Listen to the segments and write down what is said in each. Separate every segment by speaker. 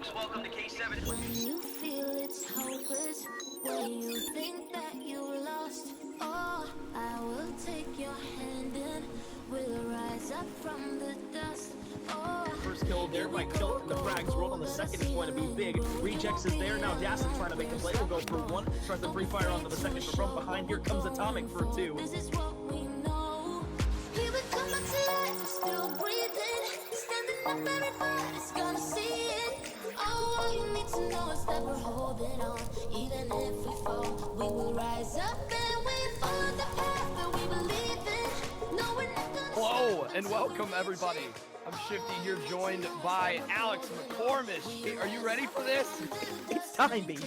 Speaker 1: When you feel it's hopeless, when you think that you lost, oh, I will take your hand and we'll rise up from the dust. Oh,
Speaker 2: first kill there by Kill. The frags rolled on the second is going to be big. Rejects is there now. Dassin trying to make a play. Will go for one. Tries to free fire onto the second from behind. Here comes Atomic for two.
Speaker 1: this is what we know. Here we come back to life, we're still breathing. Standing up, everybody's gonna see it. Oh, all you need to know is that we're holding on. Even if we fall, we will rise up and we follow the path that we believe in. No, we're not gonna
Speaker 3: Hello and welcome everybody. I'm Shifty here, joined by Alex McCormish. Hey, are you ready for this?
Speaker 2: It's time, baby.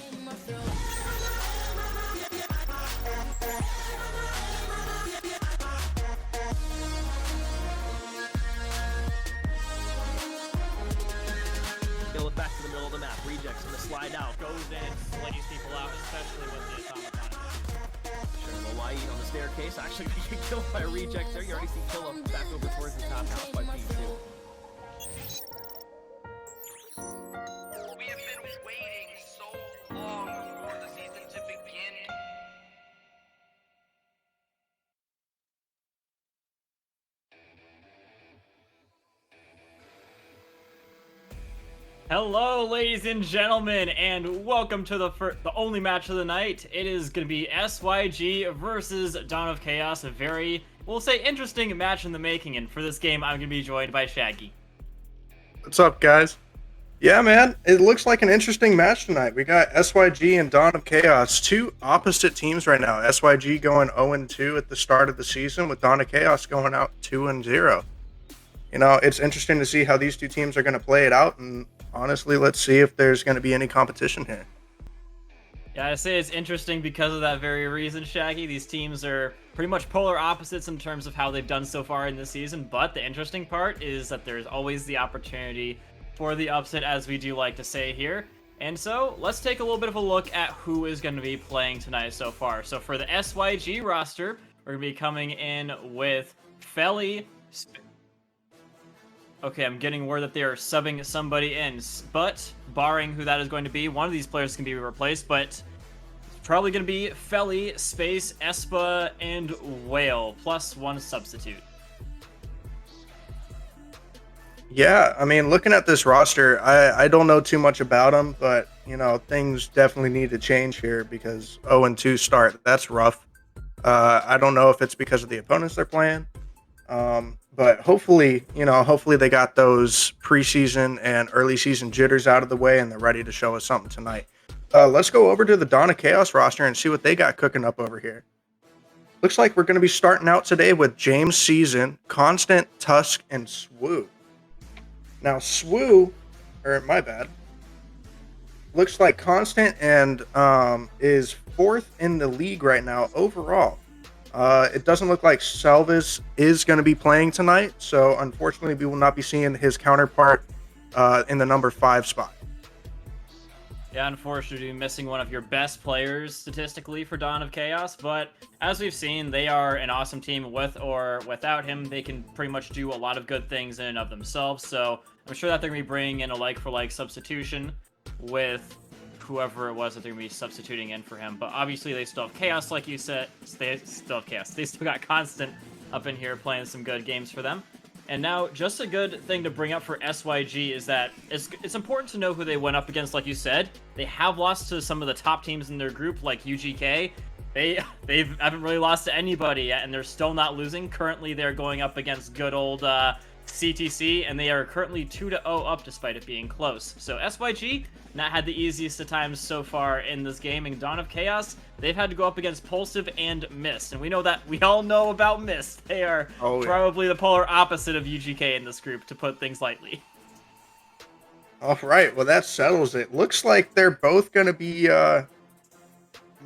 Speaker 2: Kill it back to the middle of the map. Rejects gonna slide out.
Speaker 4: Goes in, slays people out, especially with the atomic on it.
Speaker 2: Sure, Hawaii on the staircase. Actually, they get killed by a reject there. You already see Kill him back over towards the top house by P2.
Speaker 5: We have been waiting so long for the season to begin.
Speaker 4: Hello, ladies and gentlemen, and welcome to the only match of the night. It is going to be SYG versus Dawn of Chaos, a very, we'll say, interesting match in the making. And for this game, I'm going to be joined by Shaggy.
Speaker 6: What's up, guys? Yeah, man, it looks like an interesting match tonight. We got SYG and Dawn of Chaos, two opposite teams right now. SYG going 0-2 at the start of the season, with Dawn of Chaos going out 2-0. You know, it's interesting to see how these two teams are going to play it out, and honestly, let's see if there's going to be any competition here.
Speaker 4: Yeah, I say it's interesting because of that very reason, Shaggy. These teams are pretty much polar opposites in terms of how they've done so far in this season, but the interesting part is that there's always the opportunity for the upset, as we do like to say here. And so, let's take a little bit of a look at who is going to be playing tonight so far. So for the SYG roster, we're going to be coming in with Felly. Okay, I'm getting word that they are subbing somebody in, but barring who that is going to be, one of these players can be replaced, but it's probably going to be Felly, Space, Espa, and Whale, plus one substitute.
Speaker 6: Yeah, I mean, looking at this roster, I don't know too much about them, but, you know, things definitely need to change here because 0-2 start, that's rough. I don't know if it's because of the opponents they're playing. But hopefully, you know, hopefully they got those preseason and early season jitters out of the way and they're ready to show us something tonight. Let's go over to the Dawn of Chaos roster and see what they got cooking up over here. Looks like we're going to be starting out today with James Season, Constant, Tusk, and Swoo. Now, Swoo, or my bad, looks like Constant and is fourth in the league right now overall. It doesn't look like Salvis is going to be playing tonight, so unfortunately we will not be seeing his counterpart in the number 5 spot.
Speaker 4: Yeah, unfortunately, missing one of your best players statistically for Dawn of Chaos, but as we've seen, they are an awesome team. With or without him, they can pretty much do a lot of good things in and of themselves, so I'm sure that they're going to be bringing in a like-for-like substitution with whoever it was that they're going to be substituting in for him. But obviously they still have Chaos, like you said. They still have Chaos. They still got Constant up in here playing some good games for them. And now, just a good thing to bring up for SYG is that it's important to know who they went up against, like you said. They have lost to some of the top teams in their group, like UGK. They haven't really lost to anybody yet, and they're still not losing. Currently, they're going up against good old CTC, and they are currently 2-0 up despite it being close. So SYG not had the easiest of times so far in this game. In Dawn of Chaos, they've had to go up against Pulsive and Mist, and we all know about Mist. They are probably the polar opposite of UGK in this group, to put things lightly.
Speaker 6: All right, well that settles it. Looks like they're both going to be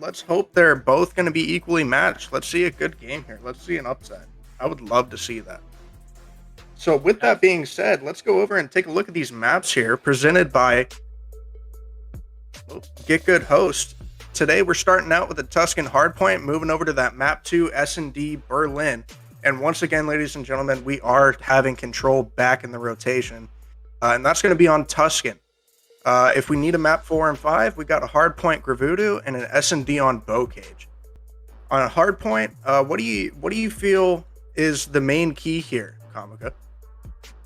Speaker 6: let's hope they're both going to be equally matched. Let's see a good game here. Let's see an upset. I would love to see that. So with that being said, let's go over and take a look at these maps here presented by Get Good Host. Today we're starting out with the Tuscan Hardpoint, moving over to that map 2 S&D Berlin. And once again, ladies and gentlemen, we are having control back in the rotation. And that's going to be on Tuscan. If we need a map 4 and 5, we got a hardpoint Gravudu and an S&D on Bow Cage. On a hardpoint, what do you feel is the main key here, Kamika?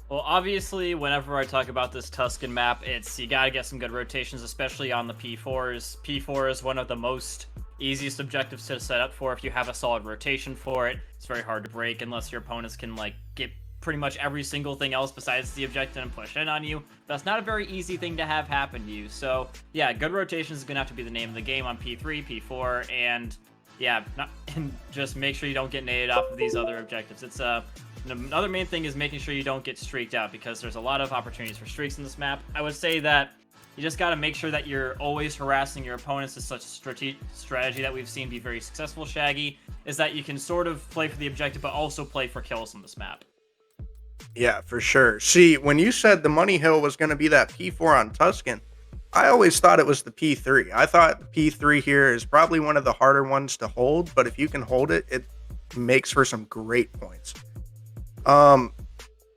Speaker 4: Well, obviously, whenever I talk about this Tuscan map, it's you gotta get some good rotations, especially on the P4s. P4 is one of the most easiest objectives to set up for if you have a solid rotation for it. It's very hard to break unless your opponents can like get pretty much every single thing else besides the objective and push in on you. That's not a very easy thing to have happen to you. So yeah, good rotations is gonna have to be the name of the game on P3, P4, and yeah, and just make sure you don't get naded off of these other objectives. It's another main thing is making sure you don't get streaked out, because there's a lot of opportunities for streaks in this map. I would say that you just got to make sure that you're always harassing your opponents. Is such a strategy that we've seen be very successful, Shaggy, is that you can sort of play for the objective but also play for kills on this map.
Speaker 6: Yeah, for sure. See, when you said the money hill was going to be that P4 on Tuscan, I always thought it was the P3. I thought the P3 here is probably one of the harder ones to hold, but if you can hold it, it makes for some great points.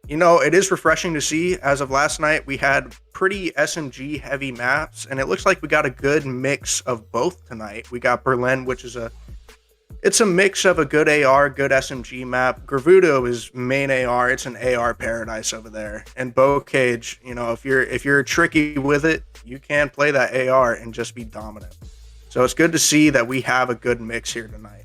Speaker 6: You know, it is refreshing to see. As of last night, we had pretty SMG heavy maps, and it looks like we got a good mix of both tonight. We got Berlin, which is it's a mix of a good AR, good SMG map. Gravudo is main AR. It's an AR paradise over there. And Bow Cage, you know, if you're tricky with it, you can play that AR and just be dominant. So it's good to see that we have a good mix here tonight.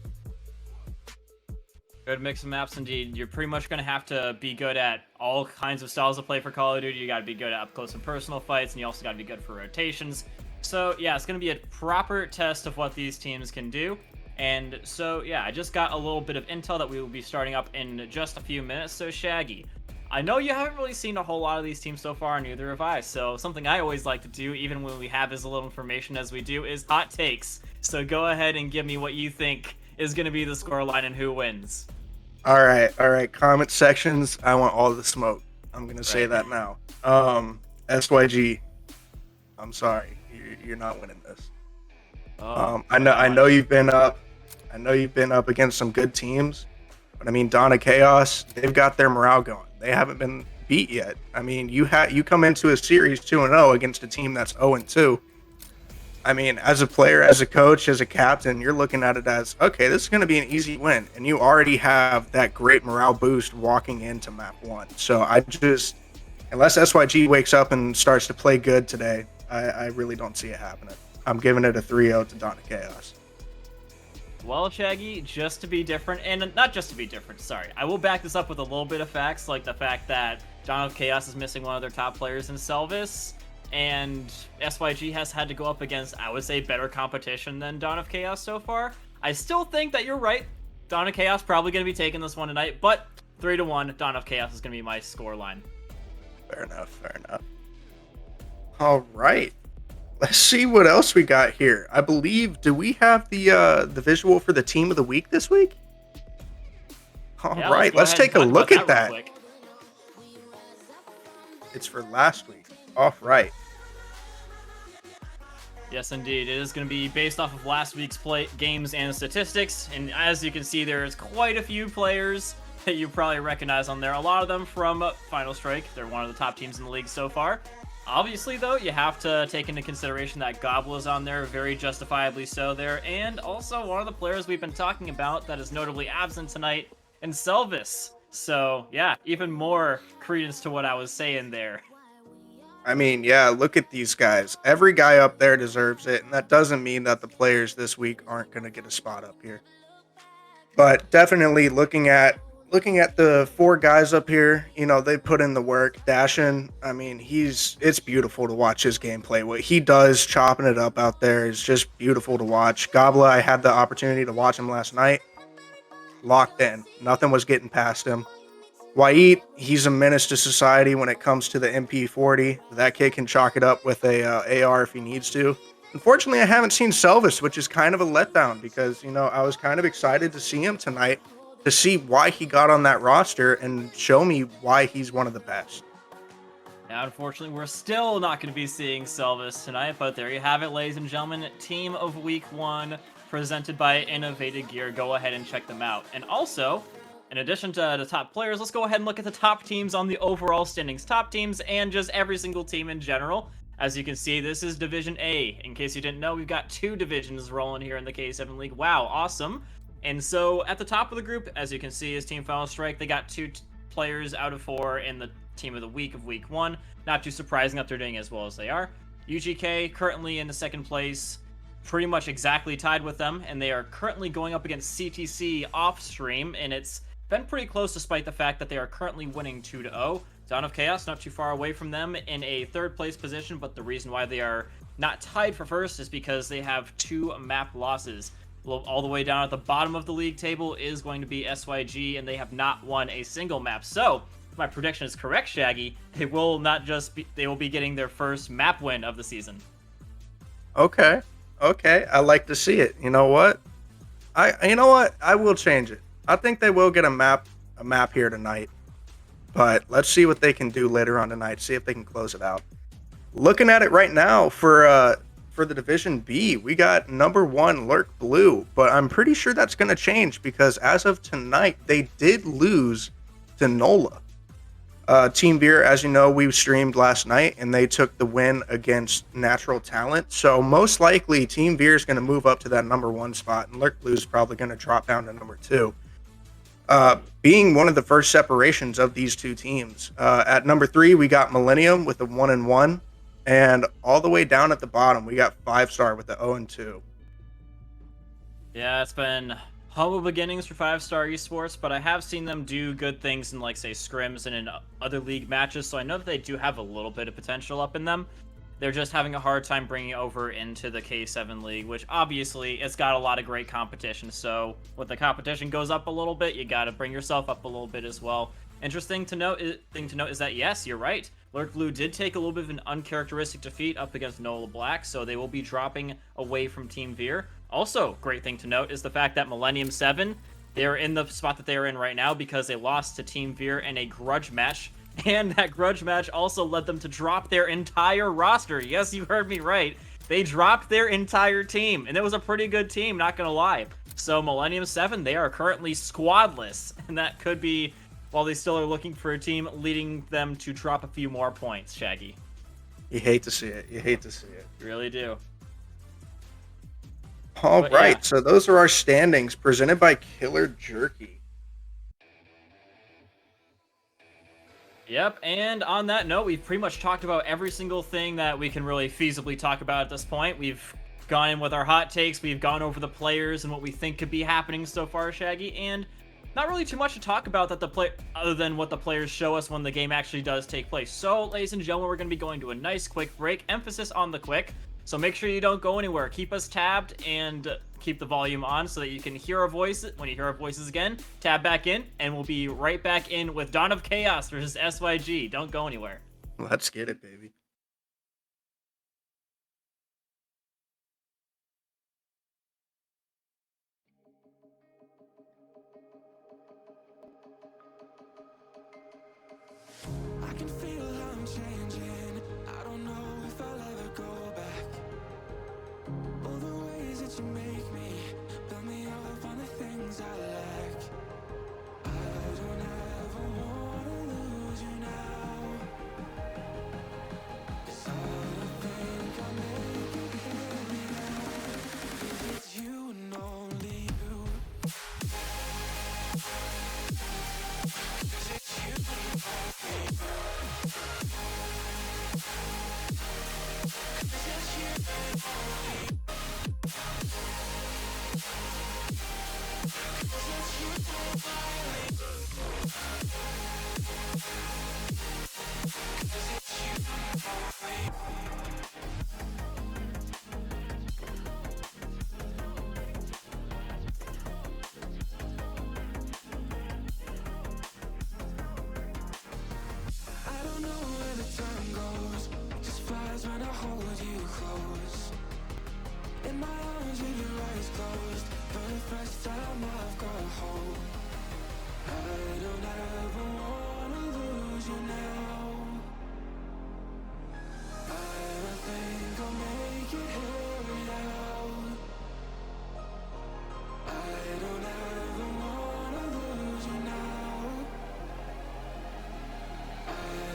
Speaker 4: Good mix of maps indeed. You're pretty much going to have to be good at all kinds of styles of play for Call of Duty. You got to be good at up close and personal fights, and you also got to be good for rotations. So yeah, it's going to be a proper test of what these teams can do. And so yeah, I just got a little bit of intel that we will be starting up in just a few minutes. So Shaggy, I know you haven't really seen a whole lot of these teams so far, neither have I. So something I always like to do, even when we have as little information as we do, is hot takes. So go ahead and give me what you think is going to be the scoreline and who wins.
Speaker 6: All right. Comment sections. I want all the smoke. I'm gonna say that now. SYG. I'm sorry, you're not winning this. I know you've been up. I know you've been up against some good teams, but I mean, Dawn of Chaos, they've got their morale going. They haven't been beat yet. I mean, you come into a series 2-0 against a team that's 0-2. I mean, as a player, as a coach, as a captain, you're looking at it as, okay, this is going to be an easy win. And you already have that great morale boost walking into map 1. So unless SYG wakes up and starts to play good today, I really don't see it happening. I'm giving it a 3-0 to Dawn of Chaos.
Speaker 4: Well, Shaggy, just to be different, and not just to be different, sorry. I will back this up with a little bit of facts, like the fact that Dawn of Chaos is missing one of their top players in Selvis. And SYG has had to go up against, I would say, better competition than Dawn of Chaos so far. I still think that you're right. Dawn of Chaos probably going to be taking this one tonight, but 3-1, Dawn of Chaos is going to be my scoreline.
Speaker 6: Fair enough. All right. Let's see what else we got here. I believe, do we have the visual for the team of the week this week? All right, let's take a look at that. It's for last week. All right.
Speaker 4: Yes, indeed. It is going to be based off of last week's games and statistics. And as you can see, there's quite a few players that you probably recognize on there. A lot of them from Final Strike. They're one of the top teams in the league so far. Obviously, though, you have to take into consideration that Gobble is on there, very justifiably so there. And also one of the players we've been talking about that is notably absent tonight, in Selvis. So, yeah, even more credence to what I was saying there.
Speaker 6: I mean, yeah, look at these guys. Every guy up there deserves it, and that doesn't mean that the players this week aren't going to get a spot up here. But definitely looking at the 4 guys up here, you know, they put in the work. Dashin, I mean, it's beautiful to watch his gameplay. What he does chopping it up out there is just beautiful to watch. Gobla, I had the opportunity to watch him last night. Locked in. Nothing was getting past him. Wait, he's a menace to society when it comes to the MP40. That kid can chalk it up with a AR if he needs to. Unfortunately, I haven't seen Selvis, which is kind of a letdown because, you know, I was kind of excited to see him tonight, to see why he got on that roster and show me why he's one of the best.
Speaker 4: Now, unfortunately, we're still not going to be seeing Selvis tonight, but there you have it, ladies and gentlemen. Team of Week 1, presented by Innovated Gear. Go ahead and check them out. And also, in addition to the top players, let's go ahead and look at the top teams on the overall standings. Top teams and just every single team in general. As you can see, this is Division A. In case you didn't know, we've got 2 divisions rolling here in the K7 League. Wow, awesome. And so at the top of the group, as you can see, is Team Final Strike. They got 2 players out of 4 in the Team of the Week of Week 1. Not too surprising that they're doing as well as they are. UGK currently in the 2nd place, pretty much exactly tied with them, and they are currently going up against CTC off stream, and it's been pretty close despite the fact that they are currently winning 2-0. Dawn of Chaos not too far away from them in a 3rd place position, but the reason why they are not tied for 1st is because they have 2 map losses. All the way down at the bottom of the league table is going to be SYG, and they have not won a single map. So, if my prediction is correct, Shaggy, they will be getting their first map win of the season.
Speaker 6: Okay. I like to see it. You know what? I will change it. I think they will get a map here tonight. But let's see what they can do later on tonight. See if they can close it out. Looking at it right now for the Division B, we got number 1 Lurk Blue, but I'm pretty sure that's going to change because as of tonight, they did lose to NOLA. Team Veer, as you know, we streamed last night, and they took the win against Natural Talent. So most likely, Team Veer is going to move up to that number 1 spot, and Lurk Blue is probably going to drop down to number 2. Being one of the first separations of these 2 teams. At number 3, we got Millennium with a 1-1, and all the way down at the bottom, we got 5-Star with the 0-2.
Speaker 4: Yeah, it's been humble beginnings for 5-Star Esports, but I have seen them do good things in, like, say, scrims and in other league matches, so I know that they do have a little bit of potential up in them. They're just having a hard time bringing it over into the K7 League, which obviously it's got a lot of great competition. So when the competition goes up a little bit, you got to bring yourself up a little bit as well. Interesting to note is that yes, you're right. Lurk Blue did take a little bit of an uncharacteristic defeat up against NOLA Black, so they will be dropping away from Team Veer. Also, great thing to note is the fact that Millennium 7, they're in the spot that they're in right now because they lost to Team Veer in a grudge match. And that grudge match also led them to drop their entire roster. Yes, you heard me right. They dropped their entire team, and it was a pretty good team, not gonna lie. So Millennium 7, they are currently squadless, and that could be, while they still are looking for a team, leading them to drop a few more points, Shaggy.
Speaker 6: You hate to see it. You
Speaker 4: really do.
Speaker 6: All
Speaker 4: But
Speaker 6: right,
Speaker 4: yeah.
Speaker 6: so those are our standings presented by Killer Jerky.
Speaker 4: Yep, and on that note, we've pretty much talked about every single thing that we can really feasibly talk about at this point. We've gone in with our hot takes, we've gone over the players and what we think could be happening so far, Shaggy, and not really too much to talk about other than what the players show us when the game actually does take place. So, ladies and gentlemen, we're going to be going to a nice quick break, emphasis on the quick. So make sure you don't go anywhere. Keep us tabbed and keep the volume on so that you can hear our voices. When you hear our voices again, tab back in, and we'll be right back in with Dawn of Chaos versus SYG. Don't go anywhere.
Speaker 6: Let's get it, baby.
Speaker 7: I can feel I'm changing. I don't know if I'll ever go back. All the ways that you make me, build me up on the things I lack. I don't ever wanna lose you now. 'Cause I don't think I'll make it here without. 'Cause it's you and only you. 'Cause it's you and only you. I don't know where the time goes, it just flies when I hold you close. In my arms with your eyes closed, for the first time I've got hope. I don't ever wanna lose you now. I don't think I'll make it here without. I don't ever wanna lose you now. I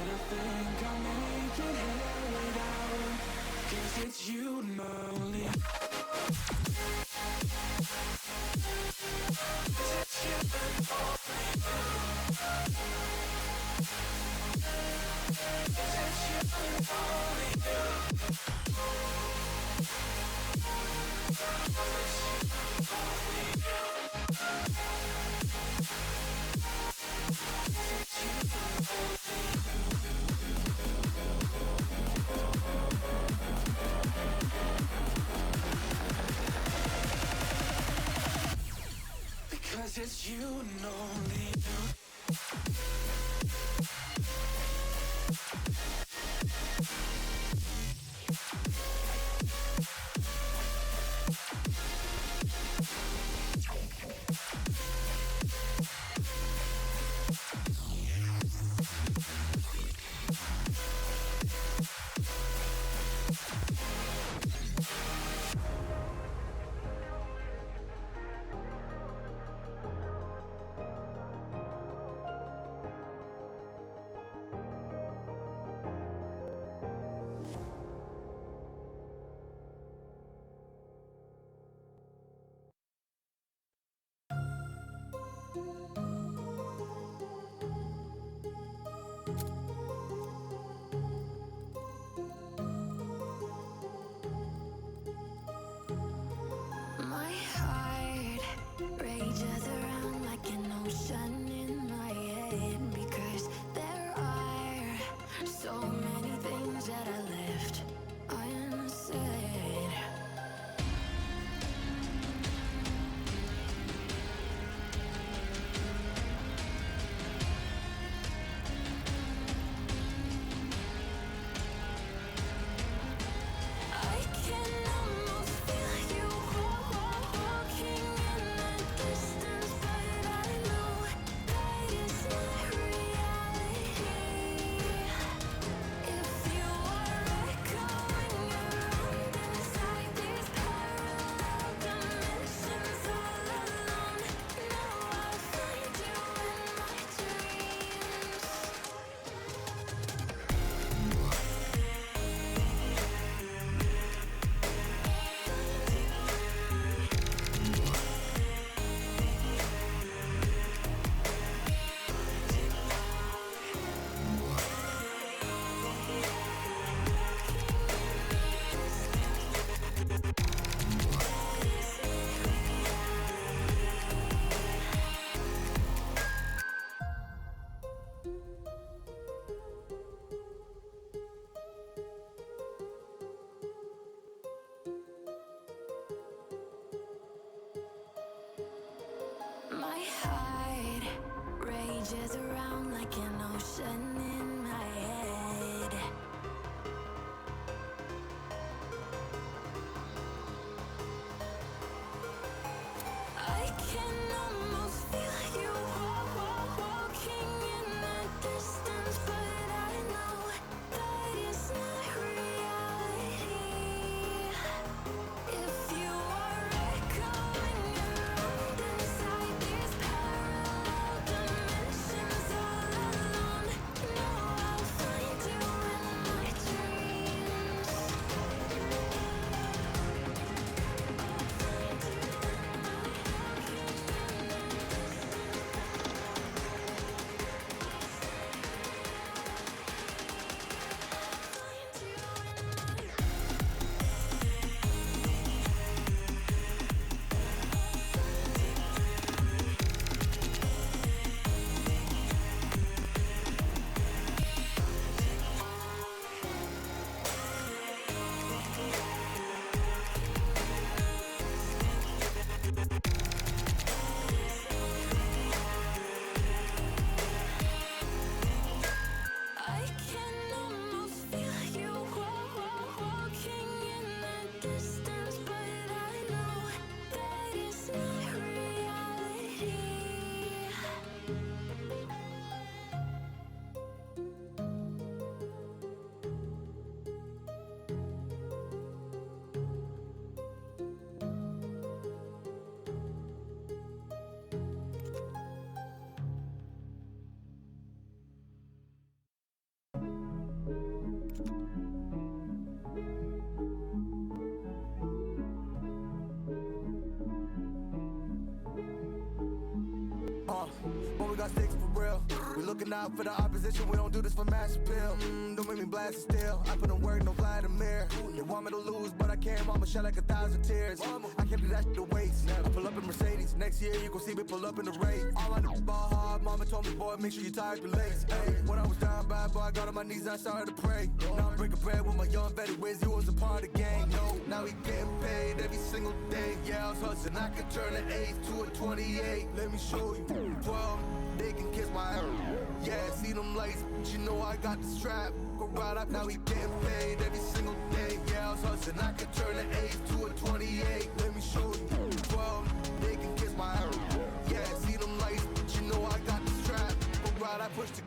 Speaker 7: don't think I'll make it here without. Because it's you and only you.
Speaker 1: My heart rages around like an ocean in my head because there are so many things that I left unsaid. I can almost feel you walking in the distance, but I know that is not reality. If you are echoing around inside these parallel dimensions all alone, now I'll find you in my dreams. My heart rages around like an ocean in my head. I can almost feel you walking in the distance, but I know that is not reality. If you are echoing around inside these parallel dimensions all alone, now I'll find you in my dreams. I can almost feel you walking in the distance, but I know that is not reality.
Speaker 8: When we got sticks for real, real. We looking out for the opposition, we don't do this for mass appeal. Don't make me blast it still. I put in work, no Vladimir. They want me to lose, but I can't. Mama shed like 1,000 tears. I can't do that shit to waste. I pull up in Mercedes. Next year, you gon' see me pull up in the race. All I do is ball hard. Mama told me, boy, make sure you tie up your legs. Hey, when I was down bad, boy, I got on my knees and I started to pray. Now I'm breaking bread with my young Betty Wiz. He was a part of the gang. No, now he getting paid every single day. Yeah, I was hustling. I could turn an 8 to a 28. Let me show you. 12, they can kiss my ass. Yeah, see them lights, but you know I got the strap. Go right up, now he getting paid every single day. Yeah, I was hustling. I could turn an 8 to a 28. Let me show you. 12, they can kiss my ass. Yeah, see them lights, but you know I got the strap. Go right, I push the.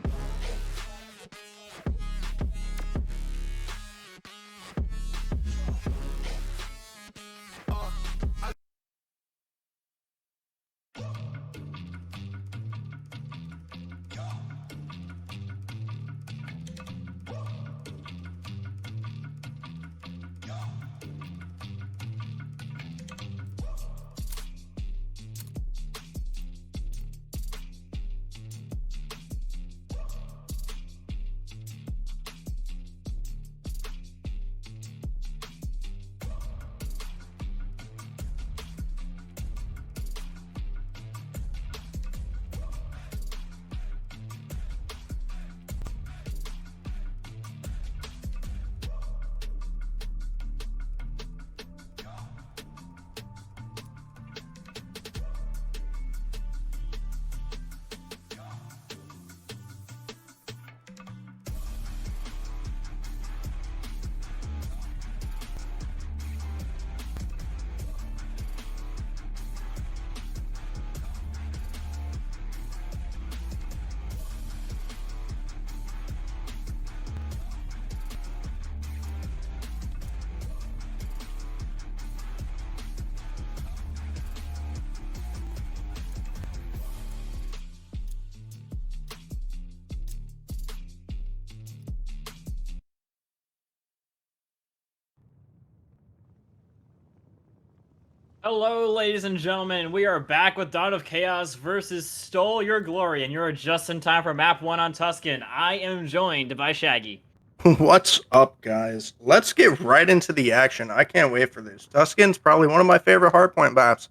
Speaker 4: Hello, ladies and gentlemen. We are back with Dawn of Chaos versus Stole Your Glory, and you're just in time for map 1 on Tuscan. I am joined by Shaggy.
Speaker 6: What's up, guys? Let's get right into the action. I can't wait for this. Tuscan's probably one of my favorite hardpoint maps.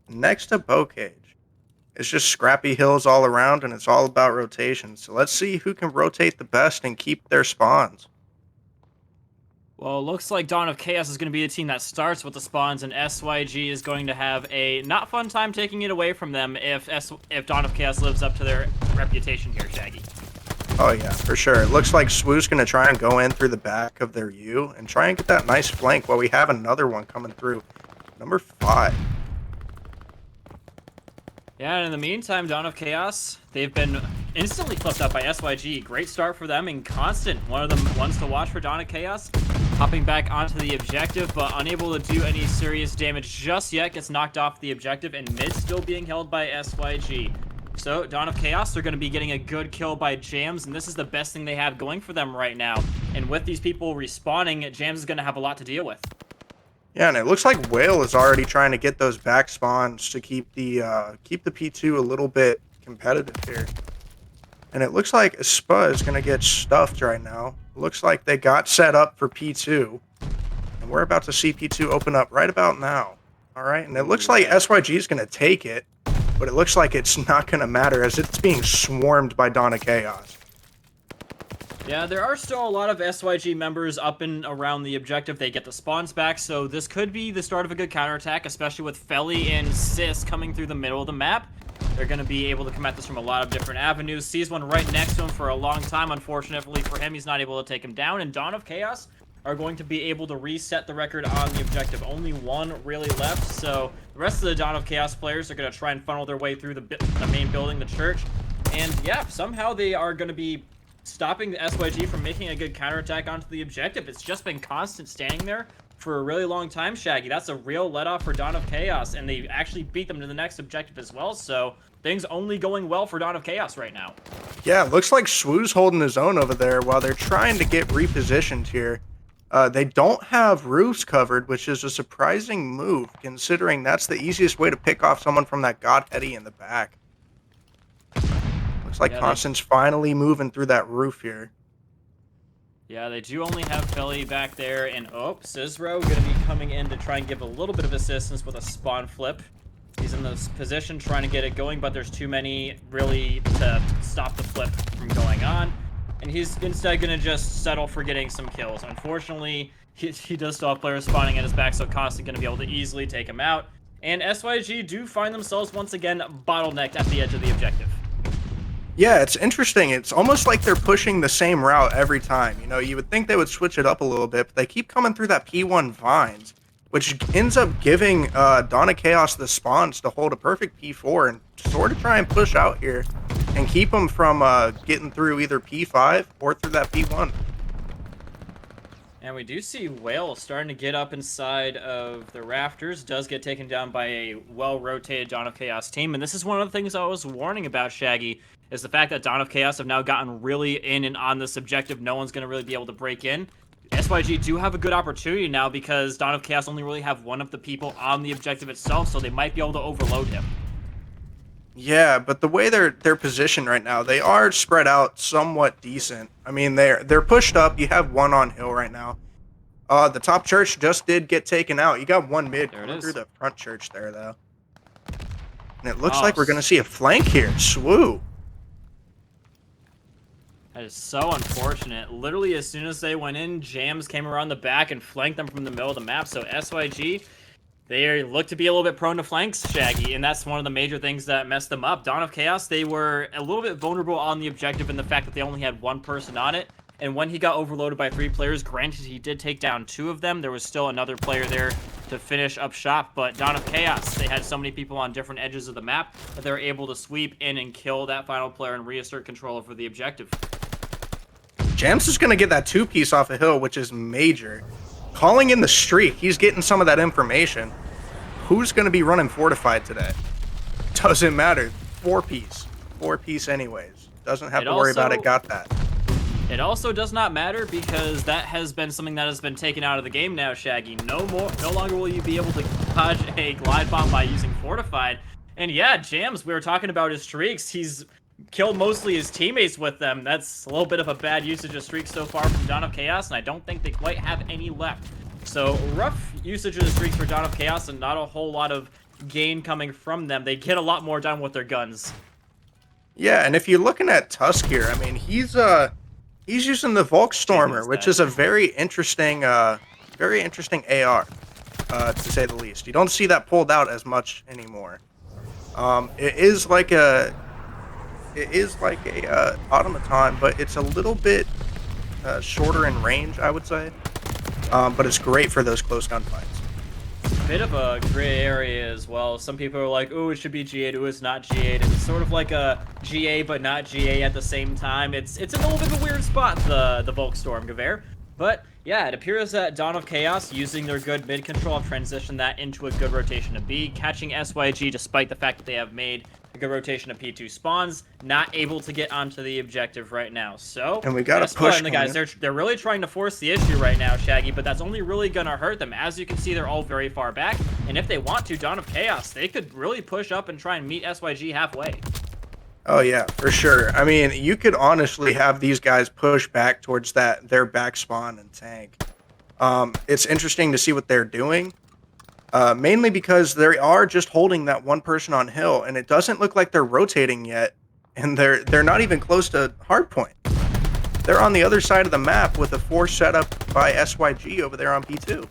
Speaker 6: Next to Bocage. It's just scrappy hills all around, and it's all about rotation. So let's see who can rotate the best and keep their spawns.
Speaker 4: Well, it looks like Dawn of Chaos is going to be the team that starts with the spawns, and SYG is going to have a not fun time taking it away from them if Dawn of Chaos lives up to their reputation here, Shaggy.
Speaker 6: Oh yeah, for sure. It looks like Swoo's going to try and go in through the back of their U and try and get that nice flank while we have another one coming through. Number 5.
Speaker 4: Yeah, and in the meantime, Dawn of Chaos, they've been instantly flipped up by SYG. Great start for them and Constant, one of the ones to watch for Dawn of Chaos. Hopping back onto the objective, but unable to do any serious damage just yet. Gets knocked off the objective, and mid still being held by SYG. So, Dawn of Chaos, they're going to be getting a good kill by Jams, and this is the best thing they have going for them right now. And with these people respawning, Jams is going to have a lot to deal with.
Speaker 6: Yeah, and it looks like Whale is already trying to get those back spawns to keep the P2 a little bit competitive here. And it looks like Spa is going to get stuffed right now. Looks like they got set up for P2. And we're about to see P2 open up right about now. All right, and it looks like SYG is going to take it. But it looks like it's not going to matter as it's being swarmed by Dawn of Chaos.
Speaker 4: Yeah, there are still a lot of SYG members up and around the objective. They get the spawns back, so this could be the start of a good counterattack, especially with Felly and Sis coming through the middle of the map. They're going to be able to come at this from a lot of different avenues. Sees one right next to him for a long time. Unfortunately for him, he's not able to take him down. And Dawn of Chaos are going to be able to reset the record on the objective. Only one really left, so the rest of the Dawn of Chaos players are going to try and funnel their way through the main building, the church. And yeah, somehow they are going to be stopping the SYG from making a good counterattack onto the objective. It's just been Constant standing there for a really long time, Shaggy. That's a real let-off for Dawn of Chaos, and they actually beat them to the next objective as well, so things only going well for Dawn of Chaos right now.
Speaker 6: Yeah, it looks like Swoo's holding his own over there while they're trying to get repositioned here. They don't have roofs covered, which is a surprising move, considering that's the easiest way to pick off someone from that God Heady in the back. Looks like
Speaker 4: Yeah,
Speaker 6: Constant's finally moving through that roof here.
Speaker 4: Yeah, they do only have Philly back there, and Cizro gonna be coming in to try and give a little bit of assistance with a spawn flip. He's in this position trying to get it going, but there's too many really to stop the flip from going on. And he's instead gonna just settle for getting some kills. Unfortunately, he does still have players spawning at his back, so Constant gonna be able to easily take him out. And SYG do find themselves once again bottlenecked at the edge of the objective.
Speaker 6: Yeah, it's interesting. It's almost like they're pushing the same route every time. You know, you would think they would switch it up a little bit, but they keep coming through that P1 Vines, which ends up giving Dawn of Chaos the spawns to hold a perfect P4 and sort of try and push out here and keep them from getting through either P5 or through that P1.
Speaker 4: And we do see Whale starting to get up inside of the rafters. Does get taken down by a well-rotated Dawn of Chaos team. And this is one of the things I was warning about, Shaggy, is the fact that Dawn of Chaos have now gotten really in and on this objective. No one's going to really be able to break in. SYG do have a good opportunity now because Dawn of Chaos only really have one of the people on the objective itself, so they might be able to overload him.
Speaker 6: Yeah, but the way they're positioned right now, they are spread out somewhat decent. I mean, they're pushed up. You have one on hill right now. The top church just did get taken out. You got one mid coming through the front church there, though. And it looks like we're going to see a flank here. Swoo.
Speaker 4: That is so unfortunate. Literally, as soon as they went in, Jams came around the back and flanked them from the middle of the map. So SYG, they look to be a little bit prone to flanks, Shaggy, and that's one of the major things that messed them up. Dawn of Chaos, they were a little bit vulnerable on the objective in the fact that they only had one person on it. And when he got overloaded by 3 players, granted he did take down 2 of them, there was still another player there to finish up shop. But Dawn of Chaos, they had so many people on different edges of the map that they were able to sweep in and kill that final player and reassert control over the objective.
Speaker 6: Jams is going to get that 2-piece off a hill, which is major. Calling in the streak, he's getting some of that information. Who's going to be running fortified today? Doesn't matter. 4-piece. 4-piece anyways. Doesn't have to worry about it. Got that.
Speaker 4: It also does not matter because that has been something that has been taken out of the game now, Shaggy. No longer will you be able to dodge a glide bomb by using fortified. And yeah, Jams, we were talking about his streaks. He's killed mostly his teammates with them. That's a little bit of a bad usage of streaks so far from Dawn of Chaos, and I don't think they quite have any left. So rough usage of the streaks for Dawn of Chaos and not a whole lot of gain coming from them. They get a lot more done with their guns.
Speaker 6: Yeah, and if you're looking at Tusk here, I mean, he's using the Volkstormer, which is a very interesting AR, to say the least. You don't see that pulled out as much anymore. It is like a automaton, but it's a little bit shorter in range, I would say. But it's great for those close gunfights.
Speaker 4: Bit of a gray area as well. Some people are like, oh, it should be G8, oh, it's not G8. It's sort of like a GA but not GA at the same time. It's in a little bit of a weird spot, the Volkstorm, Gewehr. But yeah, it appears that Dawn of Chaos, using their good mid control, have transitioned that into a good rotation of B, catching SYG despite the fact that they have made a good rotation of P2 spawns, not able to get onto the objective right now. So,
Speaker 6: and we got to push
Speaker 4: the guys. They're really trying to force the issue right now, Shaggy, but that's only really going to hurt them. As you can see, they're all very far back, and if they want to, Dawn of Chaos, they could really push up and try and meet SYG halfway.
Speaker 6: Oh yeah, for sure. I mean, you could honestly have these guys push back towards their back spawn and tank. It's interesting to see what they're doing. Mainly because they are just holding that one person on hill, and it doesn't look like they're rotating yet, and they're not even close to hardpoint. They're on the other side of the map with a 4 setup by SYG over there on P2.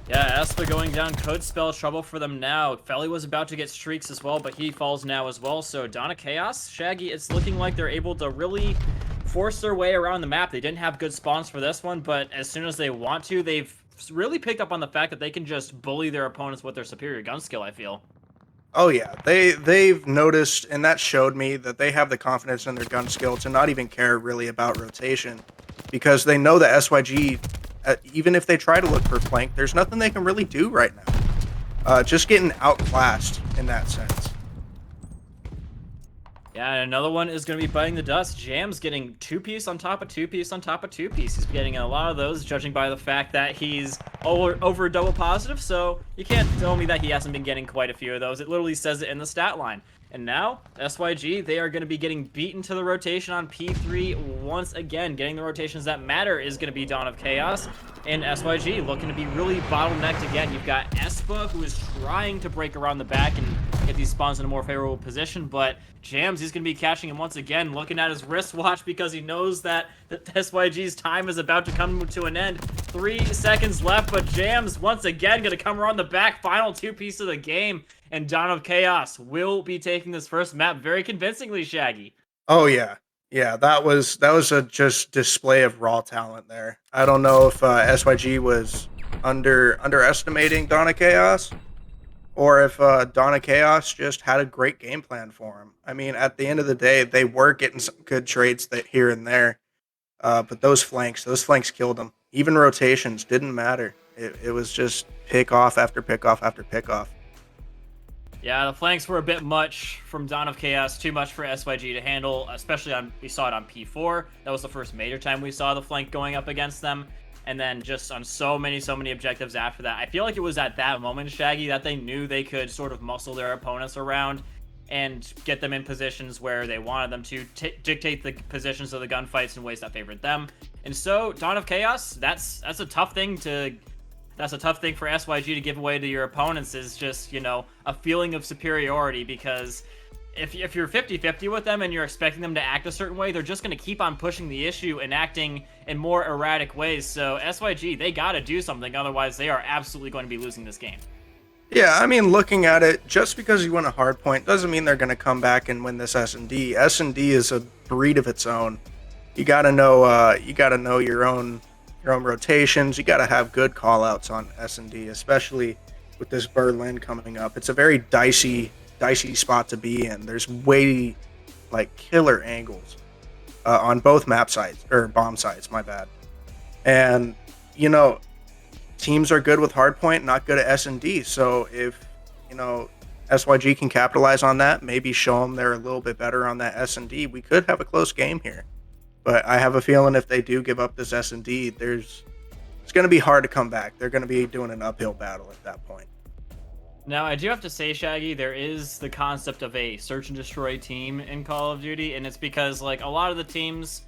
Speaker 4: Yeah, Espa going down could spell trouble for them now. Felly was about to get streaks as well, but he falls now as well. So Dawn of Chaos, Shaggy, it's looking like they're able to really force their way around the map. They didn't have good spawns for this one, but as soon as they want to, they've really picked up on the fact that they can just bully their opponents with their superior gun skill, I feel.
Speaker 6: Oh yeah, they've noticed, and that showed me that they have the confidence in their gun skill to not even care really about rotation, because they know that SYG, even if they try to look for flank, there's nothing they can really do right now. Just getting outclassed in that sense.
Speaker 4: Yeah, and another one is going to be biting the dust. Jam's getting 2-piece on top of 2-piece on top of 2-piece. He's getting a lot of those, judging by the fact that he's over double positive, so you can't tell me that he hasn't been getting quite a few of those. It literally says it in the stat line. And now, SYG, they are going to be getting beaten to the rotation on P3 once again. Getting the rotations that matter is going to be Dawn of Chaos. And SYG looking to be really bottlenecked again. You've got Espa, who is trying to break around the back and get these spawns in a more favorable position. But Jams, he's going to be catching him once again, looking at his wristwatch because he knows that SYG's time is about to come to an end. 3 seconds left, but Jams, once again, going to come around the back. Final 2 pieces of the game. And Dawn of Chaos will be taking this first map very convincingly, Shaggy.
Speaker 6: Oh yeah, yeah. That was a just display of raw talent there. I don't know if SYG was underestimating Dawn of Chaos, or if Dawn of Chaos just had a great game plan for him. I mean, at the end of the day, they were getting some good trades that here and there, but those flanks killed them. Even rotations didn't matter. It was just pick off after pick off after pick off.
Speaker 4: Yeah, the flanks were a bit much from Dawn of Chaos, too much for SYG to handle, especially we saw it on P4. That was the first major time we saw the flank going up against them. And then just on so many objectives after that. I feel like it was at that moment, Shaggy, that they knew they could sort of muscle their opponents around and get them in positions where they wanted them to dictate the positions of the gunfights in ways that favored them. And so, Dawn of Chaos, that's a tough thing for SYG to give away to your opponents, is just, you know, a feeling of superiority, because if you're 50-50 with them and you're expecting them to act a certain way, they're just going to keep on pushing the issue and acting in more erratic ways. So SYG, they got to do something, otherwise they are absolutely going to be losing this game.
Speaker 6: Yeah, I mean, looking at it, just because you win a hard point doesn't mean they're going to come back and win this S&D. S&D is a breed of its own. You got to know your own rotations. You got to have good call-outs on S&D, especially with this Berlin coming up. It's a very dicey spot to be in. There's way killer angles on both map sites, or bomb sites, my bad. And you know, teams are good with hardpoint, not good at S&D. So if SYG can capitalize on that, maybe show them they're a little bit better on that S&D, we could have a close game here. But I have a feeling if they do give up this S&D, it's going to be hard to come back. They're going to be doing an uphill battle at that point.
Speaker 4: Now, I do have to say, Shaggy, there is the concept of a search and destroy team in Call of Duty, and it's because a lot of the teams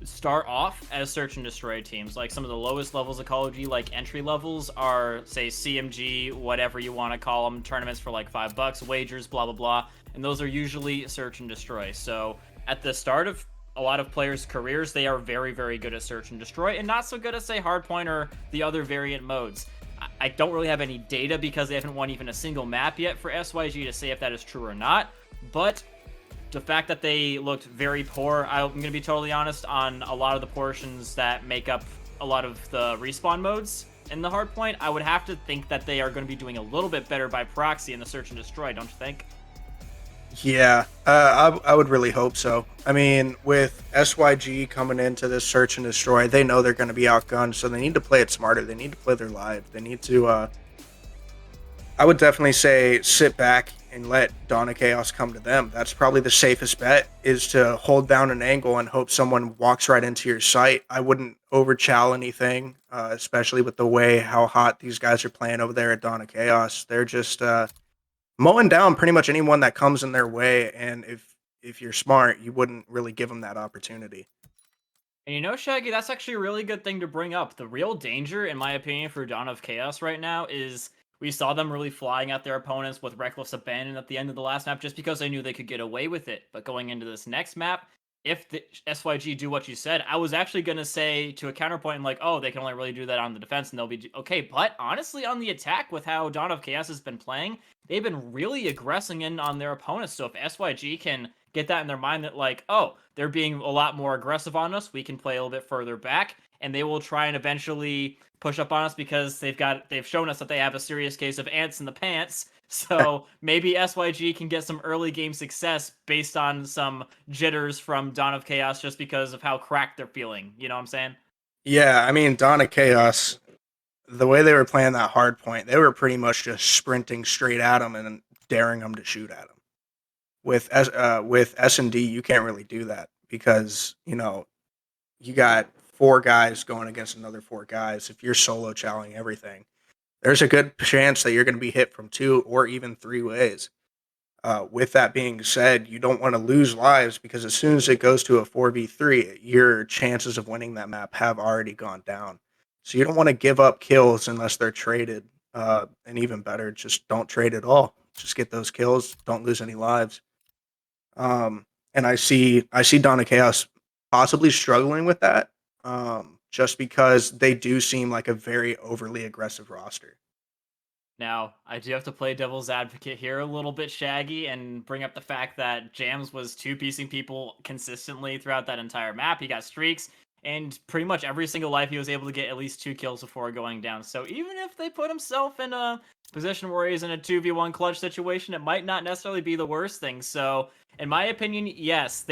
Speaker 4: start off as search and destroy teams. Like some of the lowest levels of Call of Duty, like entry levels, are say CMG, whatever you want to call them, tournaments for $5, wagers, blah blah blah, and those are usually search and destroy. So at the start of a lot of players' careers, they are very, very good at search and destroy, and not so good at, say, hardpoint or the other variant modes. I don't really have any data because they haven't won even a single map yet for SYG to say if that is true or not, but the fact that they looked very poor, I'm going to be totally honest, on a lot of the portions that make up a lot of the respawn modes in the hardpoint, I would have to think that they are going to be doing a little bit better by proxy in the search and destroy, don't you think?
Speaker 6: Yeah, I would really hope so. I mean, with SYG coming into this search and destroy, they know they're going to be outgunned, so they need to play it smarter. They need to play their live. They need to, I would definitely say, sit back and let Dawn of Chaos come to them. That's probably the safest bet, is to hold down an angle and hope someone walks right into your sight. I wouldn't overchow anything, especially with the way how hot these guys are playing over there at Dawn of Chaos. They're just mowing down pretty much anyone that comes in their way, and if you're smart, you wouldn't really give them that opportunity.
Speaker 4: And you know, Shaggy, that's actually a really good thing to bring up. The real danger, in my opinion, for Dawn of Chaos right now is we saw them really flying at their opponents with reckless abandon at the end of the last map just because they knew they could get away with it. But going into this next map, if the SYG do what you said, I was actually going to say to a counterpoint, oh, they can only really do that on the defense and they'll be okay. But honestly, on the attack, with how Dawn of Chaos has been playing, they've been really aggressing in on their opponents. So if SYG can get that in their mind that oh, they're being a lot more aggressive on us, we can play a little bit further back, and they will try and eventually push up on us because they've shown us that they have a serious case of ants in the pants. So maybe SYG can get some early game success based on some jitters from Dawn of Chaos just because of how cracked they're feeling. You know what I'm saying?
Speaker 6: Yeah, I mean, Dawn of Chaos, the way they were playing that hard point, they were pretty much just sprinting straight at them and daring them to shoot at them. With S&D, you can't really do that because, you got 4 guys going against another 4 guys. If you're solo chowing everything, there's a good chance that you're going to be hit from 2 or even 3 ways. With that being said, you don't want to lose lives because as soon as it goes to a 4v3, your chances of winning that map have already gone down. So you don't want to give up kills unless they're traded. And even better, just don't trade at all. Just get those kills. Don't lose any lives. And I see Donna Chaos possibly struggling with that. Just because they do seem like a very overly aggressive roster.
Speaker 4: Now, I do have to play devil's advocate here a little bit, Shaggy, and bring up the fact that Jams was two-piecing people consistently throughout that entire map. He got streaks, and pretty much every single life he was able to get at least 2 kills before going down. So even if they put himself in a position where he's in a 2v1 clutch situation, it might not necessarily be the worst thing. So, in my opinion, yes,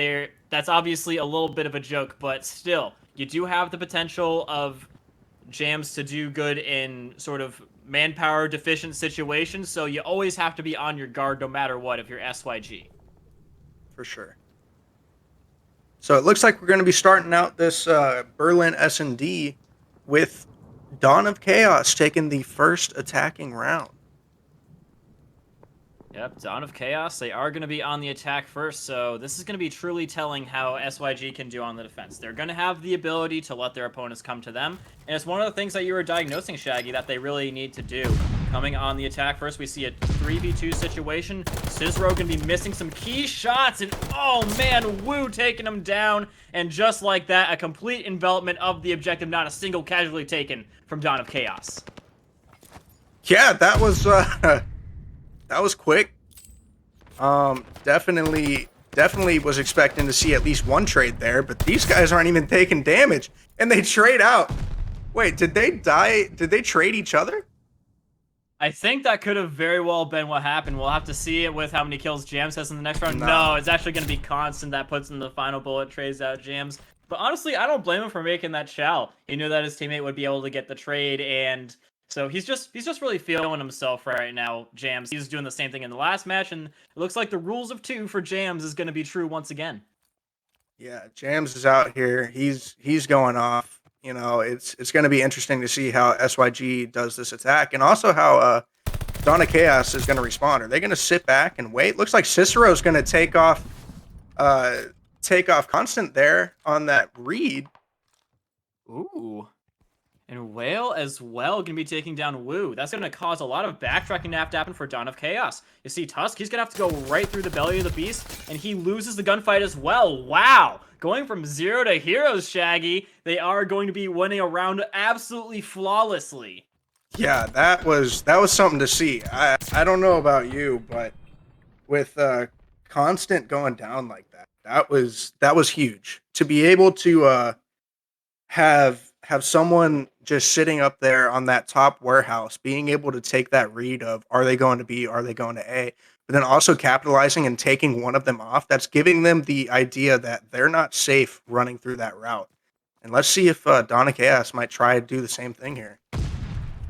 Speaker 4: that's obviously a little bit of a joke, but still, you do have the potential of Jams to do good in sort of manpower deficient situations, so you always have to be on your guard no matter what if you're SYG.
Speaker 6: For sure. So it looks like we're going to be starting out this Berlin S&D with Dawn of Chaos taking the first attacking round.
Speaker 4: Yep, Dawn of Chaos, they are going to be on the attack first, so this is going to be truly telling how SYG can do on the defense. They're going to have the ability to let their opponents come to them, and it's one of the things that you were diagnosing, Shaggy, that they really need to do. Coming on the attack first, we see a 3v2 situation. Cicero going to be missing some key shots, and oh man, Woo taking him down, and just like that, a complete envelopment of the objective, not a single casualty taken from Dawn of Chaos.
Speaker 6: Yeah, that was quick. Definitely was expecting to see at least one trade there, but these guys aren't even taking damage, and they trade out. Wait, did they die? Did they trade each other?
Speaker 4: I think that could have very well been what happened. We'll have to see it with how many kills Jams has in the next round. No, it's actually going to be Constant that puts in the final bullet, trades out Jams. But honestly, I don't blame him for making that chow. He knew that his teammate would be able to get the trade, and so he's just really feeling himself right now, Jams. He was doing the same thing in the last match, and it looks like the rules of 2 for Jams is going to be true once again.
Speaker 6: Yeah, Jams is out here. He's going off. You know, it's going to be interesting to see how SYG does this attack, and also how Dawn of Chaos is going to respond. Are they going to sit back and wait? Looks like Cicero's going to take off Constant there on that read.
Speaker 4: Ooh. And Whale as well going to be taking down Woo. That's going to cause a lot of backtracking to have to happen for Dawn of Chaos. You see Tusk, he's going to have to go right through the belly of the beast, and he loses the gunfight as well. Wow! Going from 0 to heroes, Shaggy. They are going to be winning a round absolutely flawlessly.
Speaker 6: Yeah, that was something to see. I don't know about you, but with Constant going down like that was huge. To be able to have someone just sitting up there on that top warehouse, being able to take that read of are they going to B, are they going to A, but then also capitalizing and taking one of them off, that's giving them the idea that they're not safe running through that route. And let's see if Dawn of Chaos might try to do the same thing here.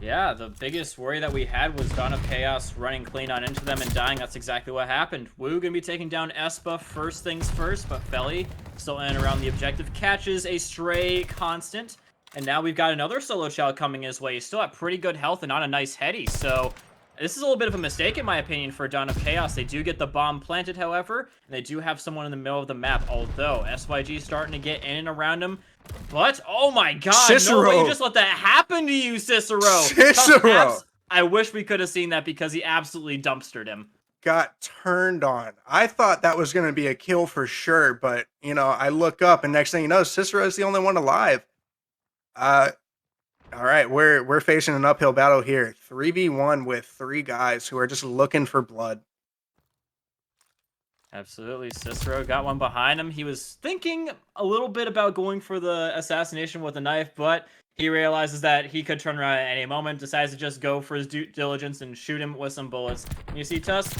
Speaker 4: Yeah, the biggest worry that we had was Dawn of Chaos running clean on into them and dying. That's exactly what happened. Woo gonna be taking down Espa first things first, but Felly still in and around the objective, catches a stray Constant. And now we've got another solo child coming his way. He's still at pretty good health and on a nice heady. So this is a little bit of a mistake, in my opinion, for Dawn of Chaos. They do get the bomb planted, however, and they do have someone in the middle of the map, although SYG starting to get in and around him. But, oh my god,
Speaker 6: Cicero.
Speaker 4: No way you just let that happen to you, Cicero.
Speaker 6: Cicero.
Speaker 4: I wish we could have seen that because he absolutely dumpstered him.
Speaker 6: Got turned on. I thought that was going to be a kill for sure, but, you know, I look up and next thing you know, Cicero is the only one alive. All right, we're facing an uphill battle here. 3v1 with 3 guys who are just looking for blood.
Speaker 4: Absolutely. Cicero got one behind him. He was thinking a little bit about going for the assassination with a knife, but he realizes that he could turn around at any moment, decides to just go for his due diligence and shoot him with some bullets. And you see Tusk?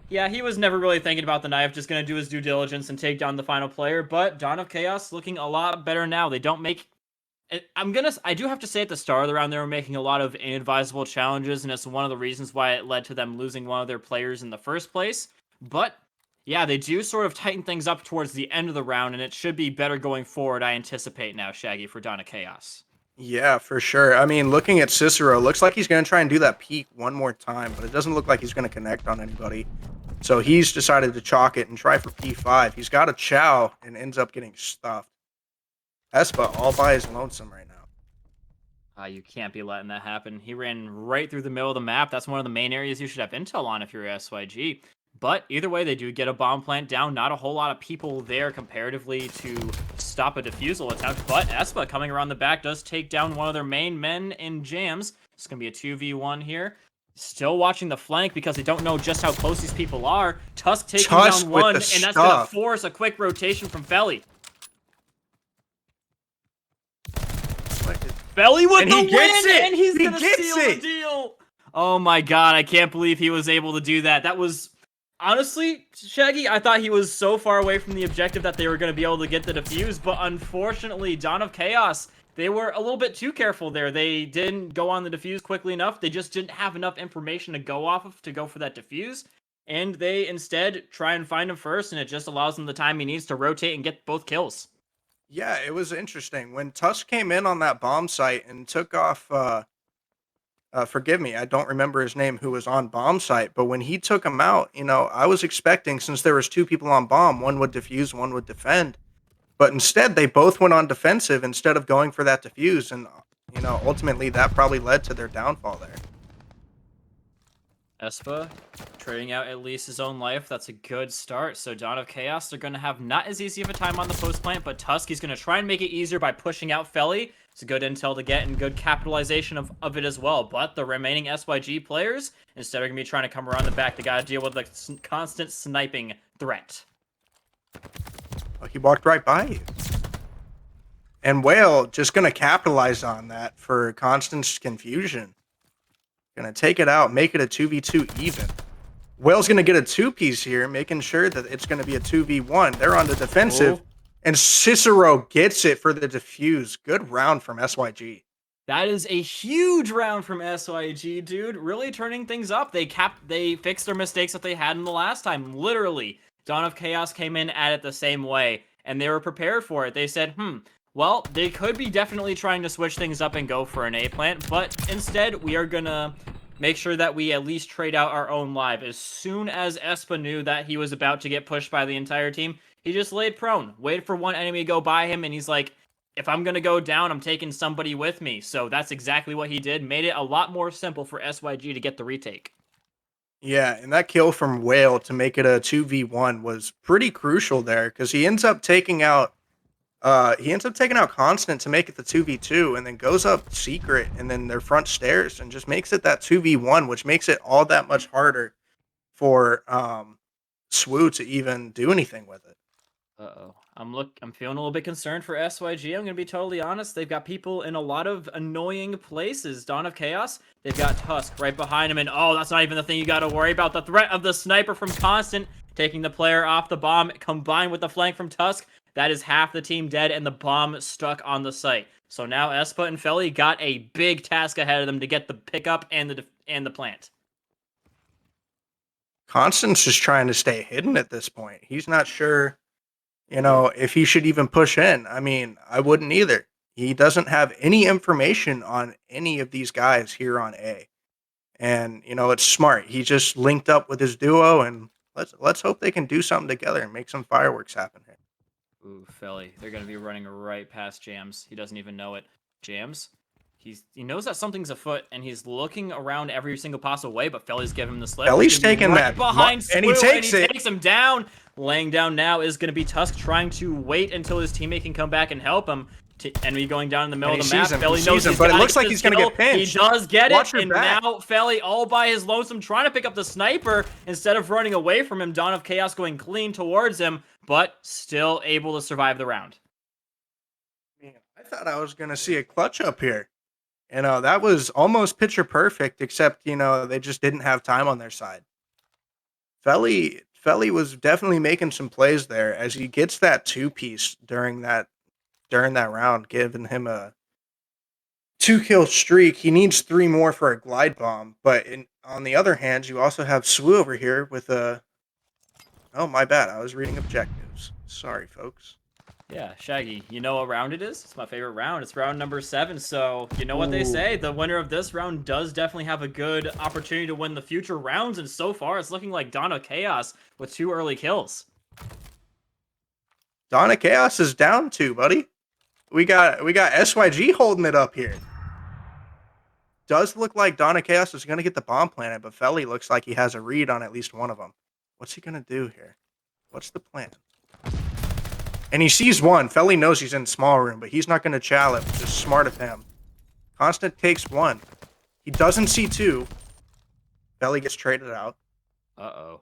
Speaker 4: Yeah, he was never really thinking about the knife, just going to do his due diligence and take down the final player, but Dawn of Chaos looking a lot better now. They don't make... I do have to say at the start of the round, they were making a lot of inadvisable challenges, and it's one of the reasons why it led to them losing one of their players in the first place. But yeah, they do sort of tighten things up towards the end of the round, and it should be better going forward, I anticipate now, Shaggy, for Dawn of Chaos.
Speaker 6: Yeah, for sure. I mean, looking at Cicero, looks like he's going to try and do that peek one more time, but it doesn't look like he's going to connect on anybody. So he's decided to chalk it and try for P5. He's got a Chow and ends up getting stuffed. Espa all by his lonesome right now.
Speaker 4: You can't be letting that happen. He ran right through the middle of the map. That's one of the main areas you should have intel on if you're SYG. But either way, they do get a bomb plant down. Not a whole lot of people there comparatively to stop a defusal attempt. But Espa coming around the back does take down one of their main men in Jams. It's going to be a 2v1 here. Still watching the flank because they don't know just how close these people are. Tusk taking down one, and that's going to force a quick rotation from Felly. Felly with the win, and he's going to seal the deal. Oh my god, I can't believe he was able to do that. That was, honestly, Shaggy, I thought he was so far away from the objective that they were going to be able to get the defuse, but unfortunately, Dawn of Chaos, they were a little bit too careful there. They didn't go on the defuse quickly enough. They just didn't have enough information to go off of to go for that defuse, and they instead try and find him first, and it just allows him the time he needs to rotate and get both kills.
Speaker 6: Yeah, it was interesting. When Tusk came in on that bomb site and took off, forgive me, I don't remember his name who was on bomb site, but when he took him out, you know, I was expecting, since there was two people on bomb, one would defuse, one would defend. But instead, they both went on defensive instead of going for that defuse, and, you know, ultimately that probably led to their downfall there.
Speaker 4: Espa trading out at least his own life. That's a good start. So Dawn of Chaos, they're going to have not as easy of a time on the post plant, but Tusk, he's going to try and make it easier by pushing out Felly. It's a good intel to get and good capitalization of it as well. But the remaining SYG players, instead, are going to be trying to come around the back. They got to deal with the constant sniping threat.
Speaker 6: Oh, he walked right by you. And Whale just going to capitalize on that for constant confusion. Going to take it out, make it a 2v2 even. Whale's going to get a two-piece here, making sure that it's going to be a 2v1. They're on the defensive, and Cicero gets it for the defuse. Good round from SYG.
Speaker 4: That is a huge round from SYG, dude. Really turning things up. They fixed their mistakes that they had in the last time. Literally, Dawn of Chaos came in at it the same way, and they were prepared for it. They said, well, they could be definitely trying to switch things up and go for an A plant, but instead, we are gonna make sure that we at least trade out our own live. As soon as Espa knew that he was about to get pushed by the entire team, he just laid prone, waited for one enemy to go by him, and he's like, if I'm gonna go down, I'm taking somebody with me. So that's exactly what he did. Made it a lot more simple for SYG to get the retake.
Speaker 6: Yeah, and that kill from Whale to make it a 2v1 was pretty crucial there, because he ends up taking out Constant to make it the 2v2, and then goes up Secret and then their front stairs and just makes it that 2v1, which makes it all that much harder for Swoo to even do anything with it.
Speaker 4: Uh-oh. I'm feeling a little bit concerned for SYG. I'm going to be totally honest. They've got people in a lot of annoying places. Dawn of Chaos, they've got Tusk right behind him, and oh, that's not even the thing you got to worry about. The threat of the sniper from Constant taking the player off the bomb combined with the flank from Tusk. That is half the team dead and the bomb stuck on the site. So now Espa and Felly got a big task ahead of them to get the pickup and the plant.
Speaker 6: Constant's just trying to stay hidden at this point. He's not sure, you know, if he should even push in. I mean, I wouldn't either. He doesn't have any information on any of these guys here on A. And, you know, it's smart. He just linked up with his duo, and let's hope they can do something together and make some fireworks happen here.
Speaker 4: Ooh, Felly. They're going to be running right past Jams. He doesn't even know it. Jams? He knows that something's afoot, and he's looking around every single possible way, but Felly's giving him the slip.
Speaker 6: Felly's taking
Speaker 4: right
Speaker 6: that
Speaker 4: behind
Speaker 6: and he takes it.
Speaker 4: Takes him down. Laying down now is going to be Tusk trying to wait until his teammate can come back and help him. Enemy going down in the middle of the map. Felly knows him,
Speaker 6: but it looks like he's going to get pinched.
Speaker 4: He does get it, and now Felly all by his lonesome trying to pick up the sniper instead of running away from him. Dawn of Chaos going clean towards him, but still able to survive the round.
Speaker 6: Man, I thought I was going to see a clutch up here. You know, that was almost picture perfect, except, you know, they just didn't have time on their side. Felly was definitely making some plays there as he gets that two-piece during that round, giving him a 2-kill streak. He needs 3 more for a glide bomb, but on the other hand, you also have Swoo over here with a... Oh, my bad. I was reading objectives. Sorry, folks.
Speaker 4: Yeah, Shaggy, you know what round it is? It's my favorite round. It's round number 7, so you know what they say. The winner of this round does definitely have a good opportunity to win the future rounds, and so far it's looking like Dawn of Chaos with 2 early kills.
Speaker 6: Dawn of Chaos is down 2, buddy. We got SYG holding it up here. Does look like Dawn of Chaos is going to get the bomb planted, but Felly looks like he has a read on at least one of them. What's he going to do here? What's the plan? And he sees one. Felly knows he's in small room, but he's not going to chow it, which is smart of him. Constant takes 1. He doesn't see 2. Felly gets traded out.
Speaker 4: Uh-oh.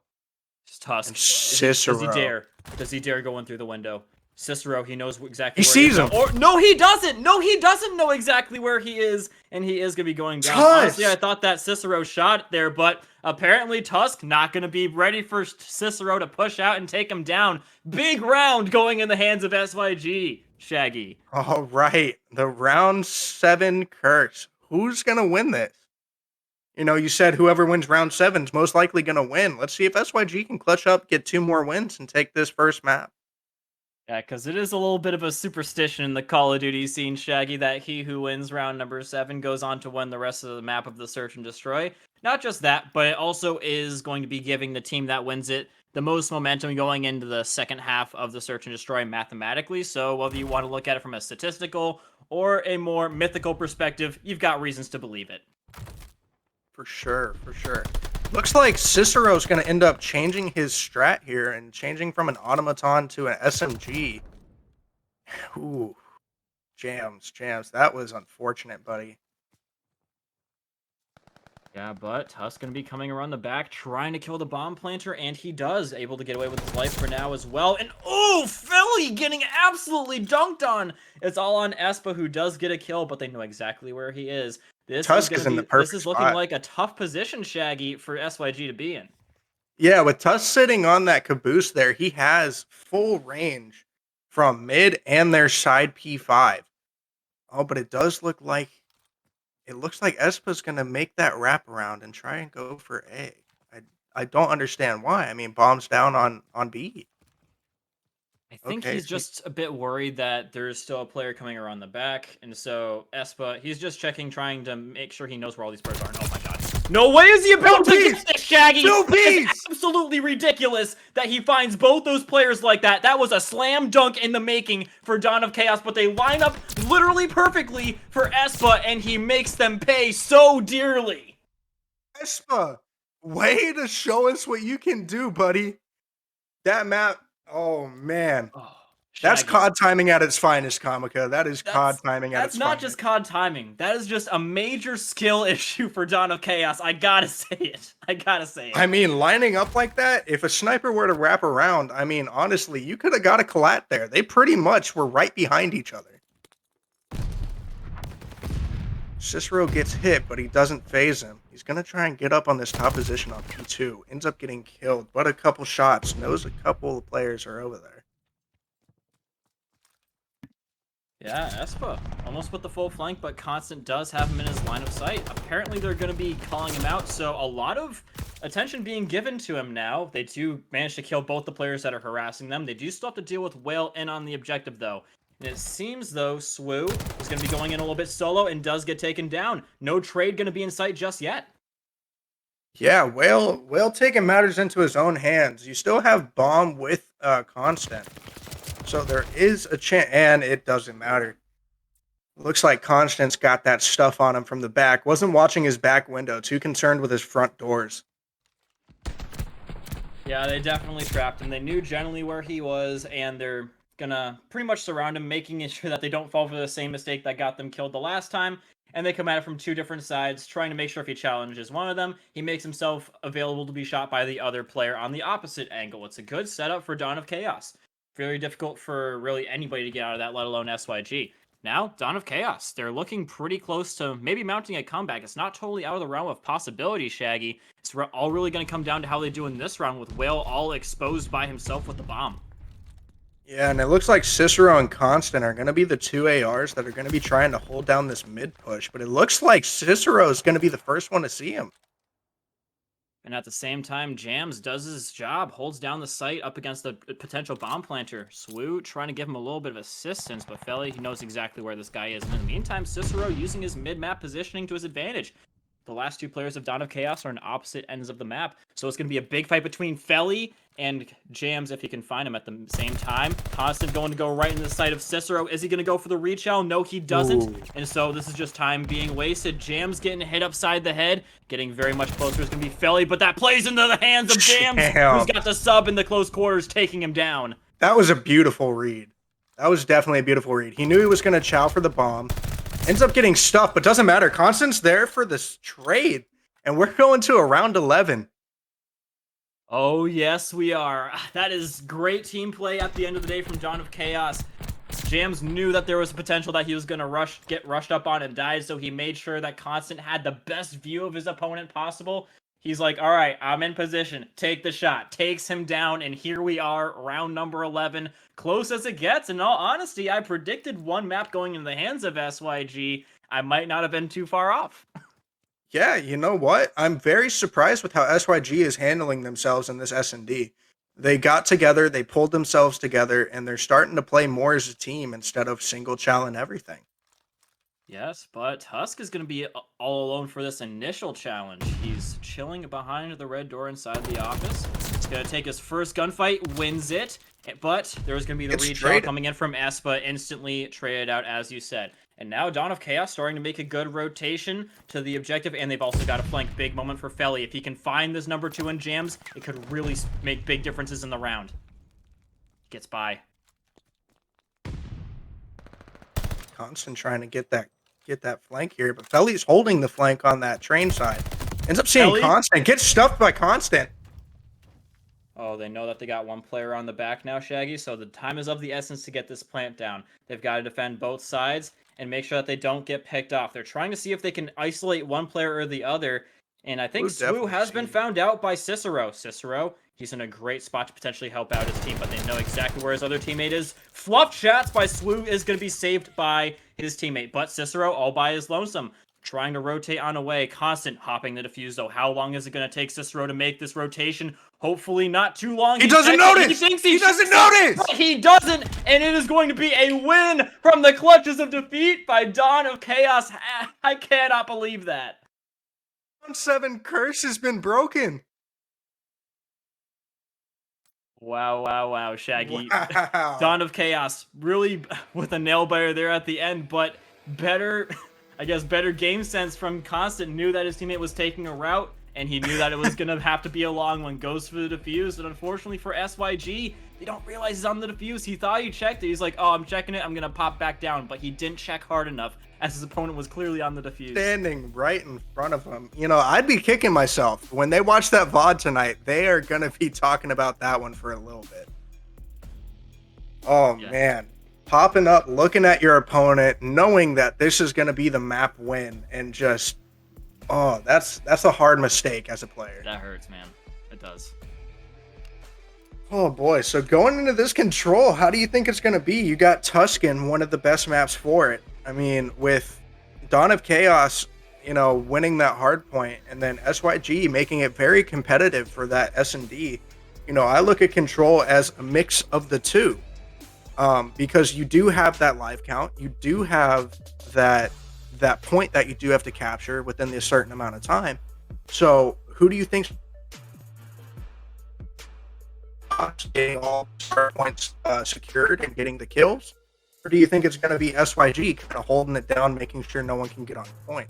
Speaker 4: It's Tusk.
Speaker 6: And Cicero.
Speaker 4: Does he dare? Does he dare go in through the window? Cicero, he knows exactly
Speaker 6: He
Speaker 4: where
Speaker 6: sees
Speaker 4: he is.
Speaker 6: him.
Speaker 4: Or no, he doesn't. No, he doesn't know exactly where he is, and he is going to be going down.
Speaker 6: Tusk!
Speaker 4: Honestly, I thought that Cicero shot there, but apparently Tusk not going to be ready for Cicero to push out and take him down. Big round going in the hands of SYG, Shaggy.
Speaker 6: All right. The round 7 Kirks. Who's going to win this? You know, you said whoever wins round 7 is most likely going to win. Let's see if SYG can clutch up, get 2 more wins, and take this first map.
Speaker 4: Yeah, because it is a little bit of a superstition in the Call of Duty scene, Shaggy, that he who wins round number 7 goes on to win the rest of the map of the Search and Destroy. Not just that, but it also is going to be giving the team that wins it the most momentum going into the second half of the Search and Destroy mathematically. So whether you want to look at it from a statistical or a more mythical perspective, you've got reasons to believe it.
Speaker 6: For sure, for sure. Looks like Cicero's going to end up changing his strat here and changing from an automaton to an SMG. Ooh, jams. That was unfortunate, buddy.
Speaker 4: Yeah, but Tusk going to be coming around the back, trying to kill the bomb planter, and he does, able to get away with his life for now as well. And oh, Philly getting absolutely dunked on. It's all on Espa, who does get a kill, but they know exactly where he is.
Speaker 6: Tusk is in the perfect
Speaker 4: This is looking
Speaker 6: spot.
Speaker 4: like a tough position, Shaggy, for SYG to be in.
Speaker 6: Yeah, with Tusk sitting on that caboose there, he has full range from mid and their side P5. Oh, but it does look like Espa's going to make that wraparound and try and go for A. I don't understand why. I mean, bombs down on B.
Speaker 4: I think
Speaker 6: Okay,
Speaker 4: he's
Speaker 6: so
Speaker 4: just a bit worried that there's still a player coming around the back, and so Espa, he's just checking, trying to make sure he knows where all these players are. And oh my god. No way is he about to get this, Shaggy! It's absolutely ridiculous that he finds both those players like that. That was a slam dunk in the making for Dawn of Chaos, but they line up literally perfectly for Espa, and he makes them pay so dearly.
Speaker 6: Espa, way to show us what you can do, buddy. That map, oh man.
Speaker 4: Oh,
Speaker 6: That's
Speaker 4: Shaggy.
Speaker 6: COD timing at its finest, Comica. That is COD timing at its finest.
Speaker 4: That's not just COD timing. That is just a major skill issue for Dawn of Chaos. I gotta say it.
Speaker 6: I mean, lining up like that, if a sniper were to wrap around, I mean, honestly, you could have got a collat there. They pretty much were right behind each other. Cicero gets hit, but he doesn't phase him. He's going to try and get up on this top position on P2. Ends up getting killed, but a couple shots. Knows a couple of players are over there.
Speaker 4: Yeah, Espa almost with the full flank, but Constant does have him in his line of sight. Apparently, they're going to be calling him out, so a lot of attention being given to him now. They do manage to kill both the players that are harassing them. They do still have to deal with Whale in on the objective, though. And it seems, though, Swoo is going to be going in a little bit solo and does get taken down. No trade going to be in sight just yet.
Speaker 6: Yeah, Whale taking matters into his own hands. You still have Bomb with Constant. So there is a chance, and it doesn't matter. Looks like Constant's got that stuff on him from the back. Wasn't watching his back window. Too concerned with his front doors.
Speaker 4: Yeah, they definitely trapped him. They knew generally where he was, and they're gonna pretty much surround him, making sure that they don't fall for the same mistake that got them killed the last time. And they come at it from two different sides, trying to make sure if he challenges one of them, he makes himself available to be shot by the other player on the opposite angle. It's a good setup for Dawn of Chaos. Very difficult for really anybody to get out of that, let alone SYG. Now, Dawn of Chaos, they're looking pretty close to maybe mounting a comeback. It's not totally out of the realm of possibility, Shaggy. It's all really going to come down to how they do in this round, with Whale all exposed by himself with the bomb.
Speaker 6: Yeah, and it looks like Cicero and Constant are going to be the two ARs that are going to be trying to hold down this mid push. But it looks like Cicero is going to be the first one to see him.
Speaker 4: And at the same time, Jams does his job, holds down the site up against the potential bomb planter. Swoo trying to give him a little bit of assistance, but Felly, he knows exactly where this guy is. And in the meantime, Cicero using his mid-map positioning to his advantage. The last two players of Dawn of Chaos are on opposite ends of the map, so it's going to be a big fight between Felly and Jams if he can find him at the same time. Constant going to go right into the sight of Cicero. Is he going to go for the retail? No, he doesn't.
Speaker 6: Ooh.
Speaker 4: And so this is just time being wasted. Jams getting hit upside the head, getting very much closer. It's going to be Felly, but that plays into the hands of Jams,
Speaker 6: Damn.
Speaker 4: who's got the sub in the close quarters, taking him down.
Speaker 6: That was a beautiful read. That was definitely a beautiful read. He knew he was going to chow for the bomb. Ends up getting stuffed, but doesn't matter. Constant's there for this trade. And we're going to a round 11.
Speaker 4: Oh, yes, we are. That is great team play at the end of the day from Dawn of Chaos. Jams knew that there was a potential that he was going to get rushed up on and die, so he made sure that Constant had the best view of his opponent possible. He's like, all right, I'm in position. Take the shot. Takes him down, and here we are, round number 11. Close as it gets. In all honesty, I predicted one map going into the hands of SYG. I might not have been too far off.
Speaker 6: Yeah, you know what? I'm very surprised with how SYG is handling themselves in this S&D. They got together, they pulled themselves together, and they're starting to play more as a team instead of single chow and everything.
Speaker 4: Yes, but Husk is going to be all alone for this initial challenge. He's chilling behind the red door inside the office. He's going to take his first gunfight, wins it, but there's going to be the retail coming in from Espa, instantly traded out, as you said. And now Dawn of Chaos starting to make a good rotation to the objective, and they've also got a flank. Big moment for Felly. If he can find this number 2 in Jams, it could really make big differences in the round. Gets by.
Speaker 6: Constant trying to get that flank here, but Felly's holding the flank on that train side. Ends up seeing
Speaker 4: Felly?
Speaker 6: Constant. Gets stuffed by Constant.
Speaker 4: Oh, they know that they got one player on the back now, Shaggy, so the time is of the essence to get this plant down. They've got to defend both sides and make sure that they don't get picked off. They're trying to see if they can isolate one player or the other, and I think Swoo has been found out by Cicero. Cicero, he's in a great spot to potentially help out his team, but they know exactly where his other teammate is. Fluff shots by Swoo is going to be saved by his teammate, but Cicero all by his lonesome. Trying to rotate on away. Constant hopping the defuse, though. How long is it going to take Cicero to make this rotation? Hopefully not too long.
Speaker 6: He doesn't notice!
Speaker 4: He thinks
Speaker 6: he doesn't notice!
Speaker 4: But he doesn't, and it is going to be a win from the clutches of defeat by Dawn of Chaos. I cannot believe that.
Speaker 6: Round 7 curse has been broken.
Speaker 4: Wow, wow, wow, Shaggy.
Speaker 6: Wow.
Speaker 4: Dawn of Chaos, really with a nail biter there at the end, but better game sense from Constant. Knew that his teammate was taking a route, and he knew that it was going to have to be a long one. Goes for the defuse, and unfortunately for SYG, they don't realize he's on the defuse. He thought he checked it. He's like, oh, I'm checking it. I'm going to pop back down, but he didn't check hard enough, as his opponent was clearly on the defuse.
Speaker 6: Standing right in front of him. You know, I'd be kicking myself. When they watch that VOD tonight, they are going to be talking about that one for a little bit. Oh, yeah. Man. Popping up, looking at your opponent, knowing that this is going to be the map win, and just, oh, that's a hard mistake as a player.
Speaker 4: That hurts, man. It does.
Speaker 6: Oh, boy. So going into this control, how do you think it's going to be? You got Tuscan, one of the best maps for it. I mean, with Dawn of Chaos, you know, winning that hard point, and then SYG making it very competitive for that S&D. You know, I look at control as a mix of the two. Because you do have that live count, you do have that point that you do have to capture within a certain amount of time. So who do you think getting all start points secured and getting the kills? Or do you think it's going to be SYG kind of holding it down, making sure no one can get on the point?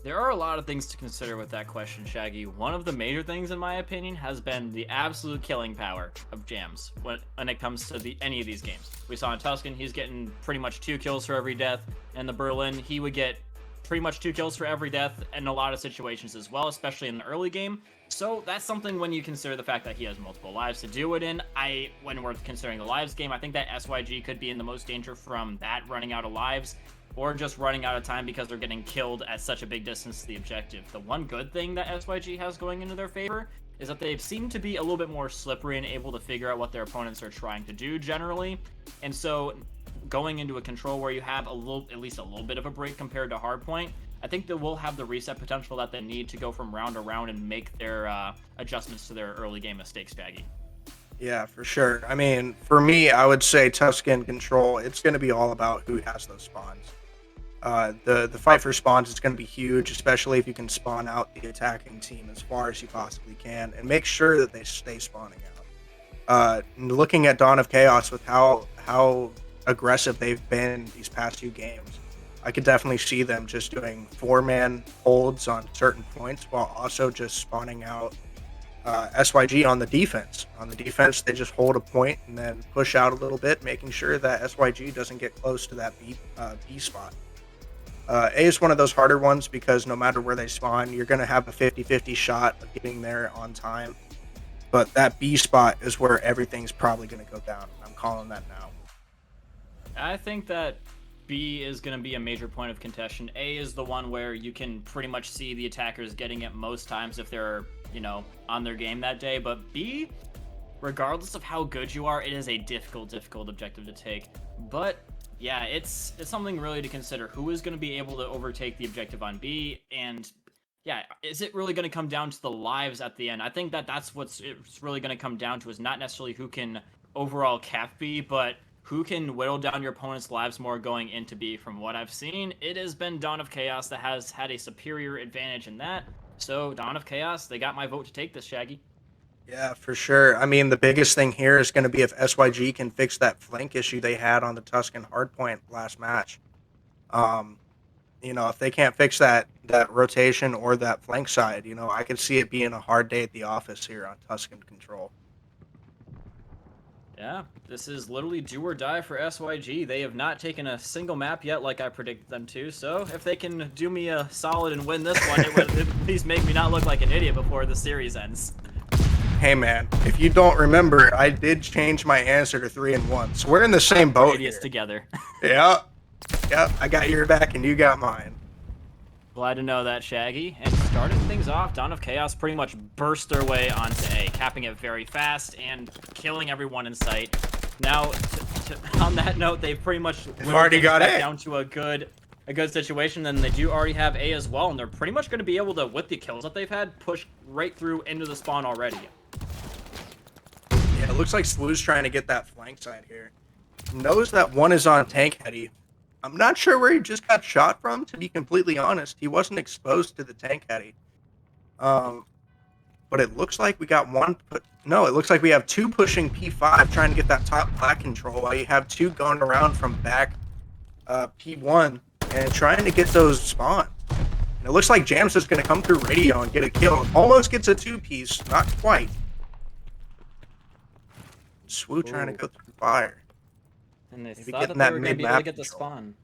Speaker 4: There are a lot of things to consider with that question, Shaggy. One of the major things, in my opinion, has been the absolute killing power of Jams when it comes to any of these games. We saw in Tuscan, he's getting pretty much 2 kills for every death. In the Berlin, he would get pretty much 2 kills for every death in a lot of situations as well, especially in the early game. So that's something when you consider the fact that he has multiple lives to do it in. When we're considering the lives game, I think that SYG could be in the most danger from that running out of lives, or just running out of time because they're getting killed at such a big distance to the objective. The one good thing that SYG has going into their favor is that they seem to be a little bit more slippery and able to figure out what their opponents are trying to do generally. And so going into a control where you have at least a little bit of a break compared to hardpoint, I think they will have the reset potential that they need to go from round to round and make their adjustments to their early game mistakes, Baggy.
Speaker 6: Yeah, for sure. I mean, for me, I would say Tuscan Control, it's going to be all about who has those spawns. The fight for spawns is going to be huge, especially if you can spawn out the attacking team as far as you possibly can, and make sure that they stay spawning out. Looking at Dawn of Chaos with how aggressive they've been these past few games, I could definitely see them just doing 4-man holds on certain points while also just spawning out SYG on the defense. On the defense, they just hold a point and then push out a little bit, making sure that SYG doesn't get close to that B spot. A is one of those harder ones because no matter where they spawn, you're going to have a 50-50 shot of getting there on time. But that B spot is where everything's probably going to go down. I'm calling that now.
Speaker 4: I think that B is going to be a major point of contention. A is the one where you can pretty much see the attackers getting it most times if they're, on their game that day. But B, regardless of how good you are, it is a difficult objective to take. But yeah, it's something really to consider. Who is going to be able to overtake the objective on B? And yeah, is it really going to come down to the lives at the end? I think that's what's it's really going to come down to, is not necessarily who can overall cap B, but who can whittle down your opponent's lives more going into B. From what I've seen, it has been Dawn of Chaos that has had a superior advantage in that. So Dawn of Chaos, they got my vote to take this, Shaggy.
Speaker 6: Yeah, for sure. I mean, the biggest thing here is going to be if SYG can fix that flank issue they had on the Tuscan hardpoint last match. If they can't fix that rotation or that flank side, I could see it being a hard day at the office here on Tuscan Control.
Speaker 4: Yeah, this is literally do or die for SYG. They have not taken a single map yet like I predicted them to, so if they can do me a solid and win this one, it would at least make me not look like an idiot before the series ends.
Speaker 6: Hey man, if you don't remember, I did change my answer to 3-1, so we're in the same boat
Speaker 4: Idiots
Speaker 6: here.
Speaker 4: Together.
Speaker 6: Yep, I got your back and you got mine.
Speaker 4: Glad to know that, Shaggy. And starting things off, Dawn of Chaos pretty much burst their way onto A, capping it very fast and killing everyone in sight. Now, on that note, they've pretty much
Speaker 6: already got A
Speaker 4: down to a good situation. Then they do already have A as well, and they're pretty much going to be able to, with the kills that they've had, push right through into the spawn already.
Speaker 6: Yeah, it looks like Swoo's trying to get that flank side here. Knows that one is on Tank Heady. I'm not sure where he just got shot from, to be completely honest. He wasn't exposed to the Tank Heady. But it looks like we got one. No, it looks like we have two pushing P5 trying to get that top black control, while you have two going around from back P1 and trying to get those spawns. And it looks like Jams is going to come through radio and get a kill. Almost gets a two-piece, not quite. Swoo trying to go through fire.
Speaker 4: And they
Speaker 6: Maybe
Speaker 4: thought
Speaker 6: getting
Speaker 4: that
Speaker 6: that
Speaker 4: they were going to be able
Speaker 6: mid-map
Speaker 4: to get the
Speaker 6: control.
Speaker 4: spawn.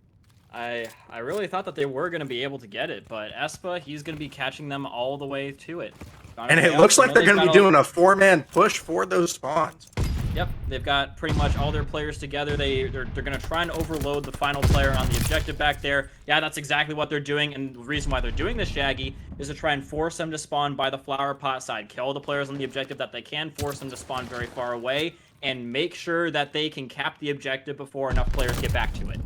Speaker 4: I really thought that they were going to be able to get it, but Espa, he's going to be catching them all the way to it.
Speaker 6: And it looks like they're going to be doing a 4-man push for those spawns.
Speaker 4: Yep, they've got pretty much all their players together. They're going to try and overload the final player on the objective back there. Yeah, that's exactly what they're doing, and the reason why they're doing this, Shaggy, is to try and force them to spawn by the flower pot side. Kill the players on the objective that they can, force them to spawn very far away, and make sure that they can cap the objective before enough players get back to it.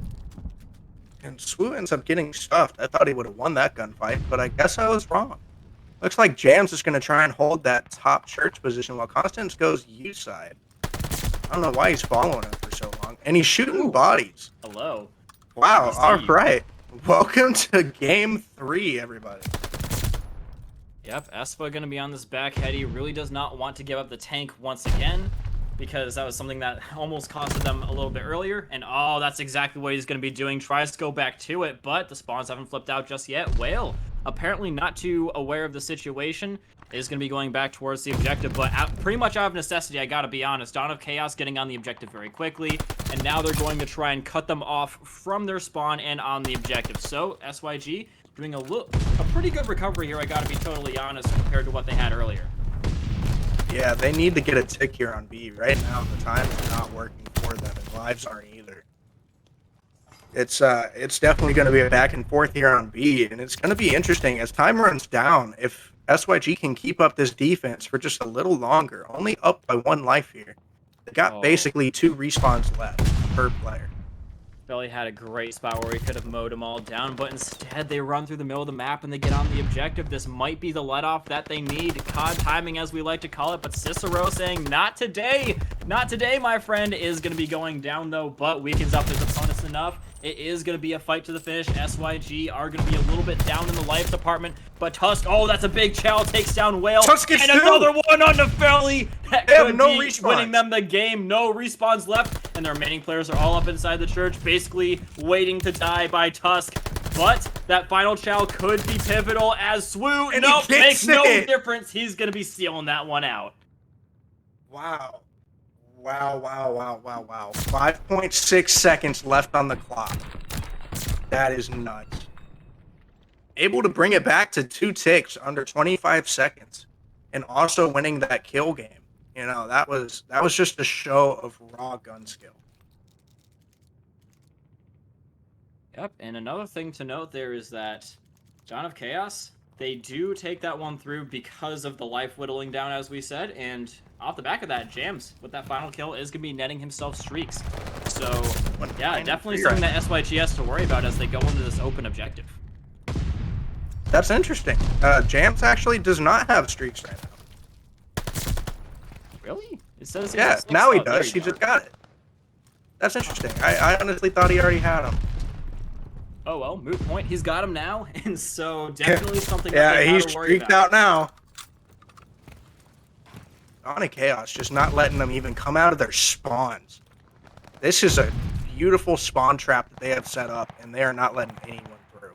Speaker 6: And Swoo ends up getting stuffed. I thought he would have won that gunfight, but I guess I was wrong. Looks like Jams is going to try and hold that top church position while Constance goes U side. I don't know why he's following him for so long. And he's shooting bodies.
Speaker 4: Hello.
Speaker 6: Wow, all right. Welcome to Game 3, everybody.
Speaker 4: Yep, Espa going to be on this back head. He really does not want to give up the tank once again, because that was something that almost costed them a little bit earlier. And oh, that's exactly what he's going to be doing. Tries to go back to it, but the spawns haven't flipped out just yet. Whale, apparently not too aware of the situation, is going to be going back towards the objective, but pretty much out of necessity, I gotta be honest. Dawn of Chaos getting on the objective very quickly, and now they're going to try and cut them off from their spawn and on the objective. So SYG doing a pretty good recovery here, I gotta be totally honest, compared to what they had earlier.
Speaker 6: Yeah, they need to get a tick here on B. Right now, the times are not working for them, and lives aren't either. It's definitely going to be a back and forth here on B, and it's going to be interesting as time runs down. If SYG can keep up this defense for just a little longer, only up by 1 life here. They got basically 2 respawns left per player.
Speaker 4: Belly had a great spot where he could have mowed them all down, but instead they run through the middle of the map and they get on the objective. This might be the let-off that they need. COD timing, as we like to call it, but Cicero saying, not today. Not today, my friend, is going to be going down, though, but weakens up his opponents enough. It is going to be a fight to the finish. SYG are going to be a little bit down in the life department, but Tusk, oh, that's a big chow, takes down Whale,
Speaker 6: Tusk
Speaker 4: and
Speaker 6: is
Speaker 4: another one on the belly. That
Speaker 6: They have
Speaker 4: could
Speaker 6: no
Speaker 4: be
Speaker 6: respawns.
Speaker 4: winning them the game. No respawns left, and the remaining players are all up inside the church, basically waiting to die by Tusk. But that final chow could be pivotal as Swoo,
Speaker 6: And
Speaker 4: nope,
Speaker 6: he gets
Speaker 4: makes no
Speaker 6: it.
Speaker 4: difference. He's going to be sealing that one out.
Speaker 6: Wow. Wow, wow, wow, wow, wow. 5.6 seconds left on the clock. That is nuts. Able to bring it back to 2 ticks under 25 seconds. And also winning that kill game. You know, that was just a show of raw gun skill.
Speaker 4: Yep, and another thing to note there is that Dawn of Chaos, they do take that one through because of the life whittling down, as we said, and off the back of that, Jams, with that final kill, is going to be netting himself streaks. So, yeah, definitely something that SYG has to worry about as they go into this open objective.
Speaker 6: That's interesting. Jams actually does not have streaks right now.
Speaker 4: Really? It says he
Speaker 6: Yeah,
Speaker 4: has six?
Speaker 6: now he
Speaker 4: Oh, there
Speaker 6: does.
Speaker 4: you
Speaker 6: He
Speaker 4: go.
Speaker 6: just got it. That's interesting. I honestly thought he already had them.
Speaker 4: Oh, well, moot point. He's got him now, and so definitely something that
Speaker 6: Yeah,
Speaker 4: they
Speaker 6: he's
Speaker 4: gotta worry
Speaker 6: streaked
Speaker 4: about.
Speaker 6: out now. Dawn of Chaos just not letting them even come out of their spawns. This is a beautiful spawn trap that they have set up, and they are not letting anyone through.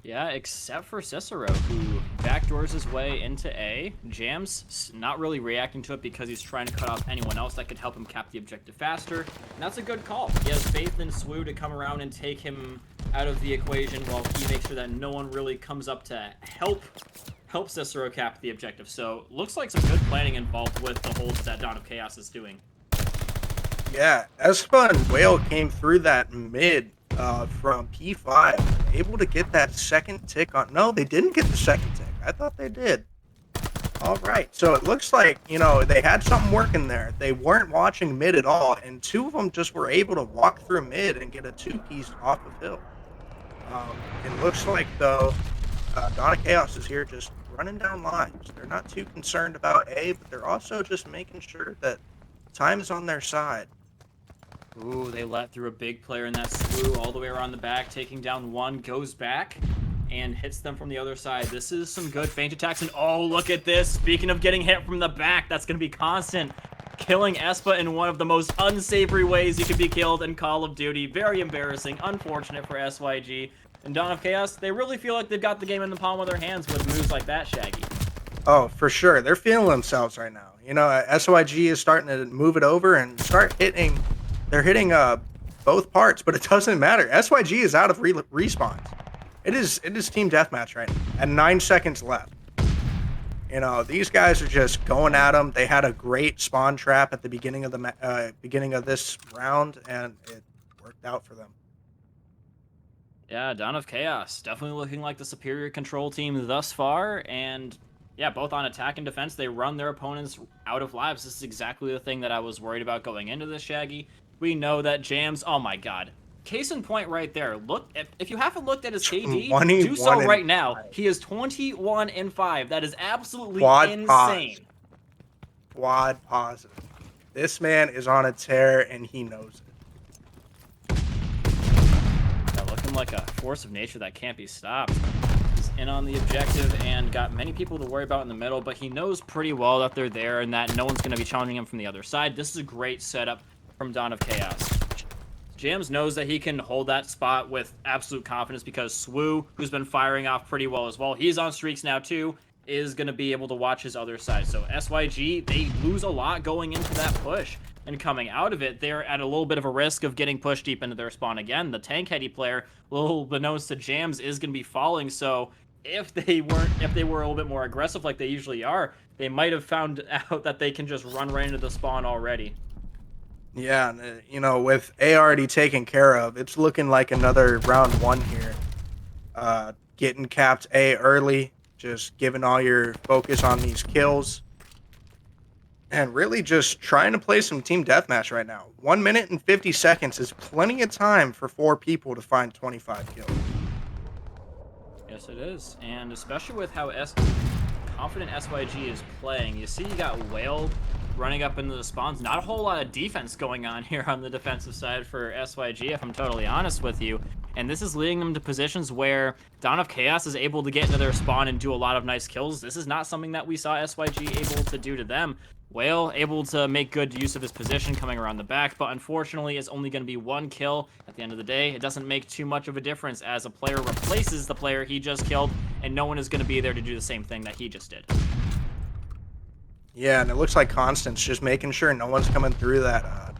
Speaker 4: Yeah, except for Cicero, who backdoors his way into A. Jams not really reacting to it because he's trying to cut off anyone else that could help him cap the objective faster. And that's a good call. He has faith in Swoo to come around and take him out of the equation while he makes sure that no one really comes up to help Cicero cap the objective. So looks like some good planning involved with the holds that Dawn of Chaos is doing.
Speaker 6: Yeah, Espa and Whale came through that mid from P5, able to get that second tick on. No, they didn't get the second tick. I thought they did. All right, so it looks like, you know, they had something working there. They weren't watching mid at all, and 2 of them just were able to walk through mid and get a 2-piece off of hill. It looks like, though, Dawn of Chaos is here just running down lines. They're not too concerned about A, but they're also just making sure that time is on their side.
Speaker 4: Ooh, they let through a big player in that Swoo all the way around the back, taking down one, goes back, and hits them from the other side. This is some good feint attacks, and oh, look at this. Speaking of getting hit from the back, that's going to be constant. Killing Espa in one of the most unsavory ways you can be killed in Call of Duty. Very embarrassing, unfortunate for SYG. And Dawn of Chaos, they really feel like they've got the game in the palm of their hands with moves like that, Shaggy.
Speaker 6: Oh, for sure. They're feeling themselves right now. You know, SYG is starting to move it over and start hitting. They're hitting both parts, but it doesn't matter. SYG is out of respawns. It is team deathmatch right now, and 9 seconds left. You know, these guys are just going at them. They had a great spawn trap at the beginning of the beginning of this round, and it worked out for them.
Speaker 4: Yeah, Dawn of Chaos, definitely looking like the superior control team thus far, and yeah, both on attack and defense, they run their opponents out of lives. This is exactly the thing that I was worried about going into this, Shaggy. We know that Jams, oh my god. Case in point right there. Look, if you haven't looked at his KD, do so right now. He is 21-5. That is absolutely insane.
Speaker 6: Quad positive. This man is on a tear, and he knows it.
Speaker 4: Yeah, looking like a force of nature that can't be stopped. He's in on the objective and got many people to worry about in the middle, but he knows pretty well that they're there and that no one's going to be challenging him from the other side. This is a great setup from Dawn of Chaos. Jams knows that he can hold that spot with absolute confidence because Swoo, who's been firing off pretty well as well, he's on streaks now too, is going to be able to watch his other side. So SYG, they lose a lot going into that push. And coming out of it, they're at a little bit of a risk of getting pushed deep into their spawn again. The tank heady player, little beknownst to Jams, is going to be falling. So if they were a little bit more aggressive like they usually are, they might have found out that they can just run right into the spawn already.
Speaker 6: Yeah, you know, with A already taken care of, it's looking like another round 1 here. Getting capped A early, just giving all your focus on these kills. and really just trying to play some team deathmatch right now. 1 minute and 50 seconds is plenty of time for 4 people to find 25 kills.
Speaker 4: Yes, it is. And especially with how confident SYG is playing, you see you got Whale running up into the spawns. Not a whole lot of defense going on here on the defensive side for SYG, if I'm totally honest with you. And this is leading them to positions where Dawn of Chaos is able to get into their spawn and do a lot of nice kills. This is not something that we saw SYG able to do to them. Whale able to make good use of his position coming around the back, but unfortunately it's only going to be 1 kill at the end of the day. It doesn't make too much of a difference as a player replaces the player he just killed, and no one is going to be there to do the same thing that he just did.
Speaker 6: Yeah, and it looks like Constance just making sure no one's coming through that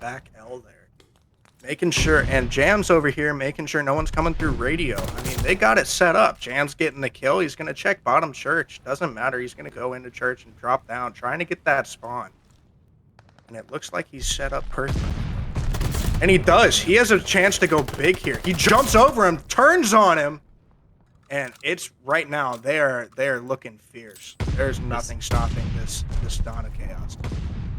Speaker 6: back L there. Making sure, and Jam's over here making sure no one's coming through radio. I mean, they got it set up. Jam's getting the kill. He's going to check bottom church. Doesn't matter. He's going to go into church and drop down, trying to get that spawn. And it looks like he's set up perfectly. And he does. He has a chance to go big here. He jumps over him, turns on him, and it's right now, they're looking fierce. There's nothing stopping this Dawn of Chaos.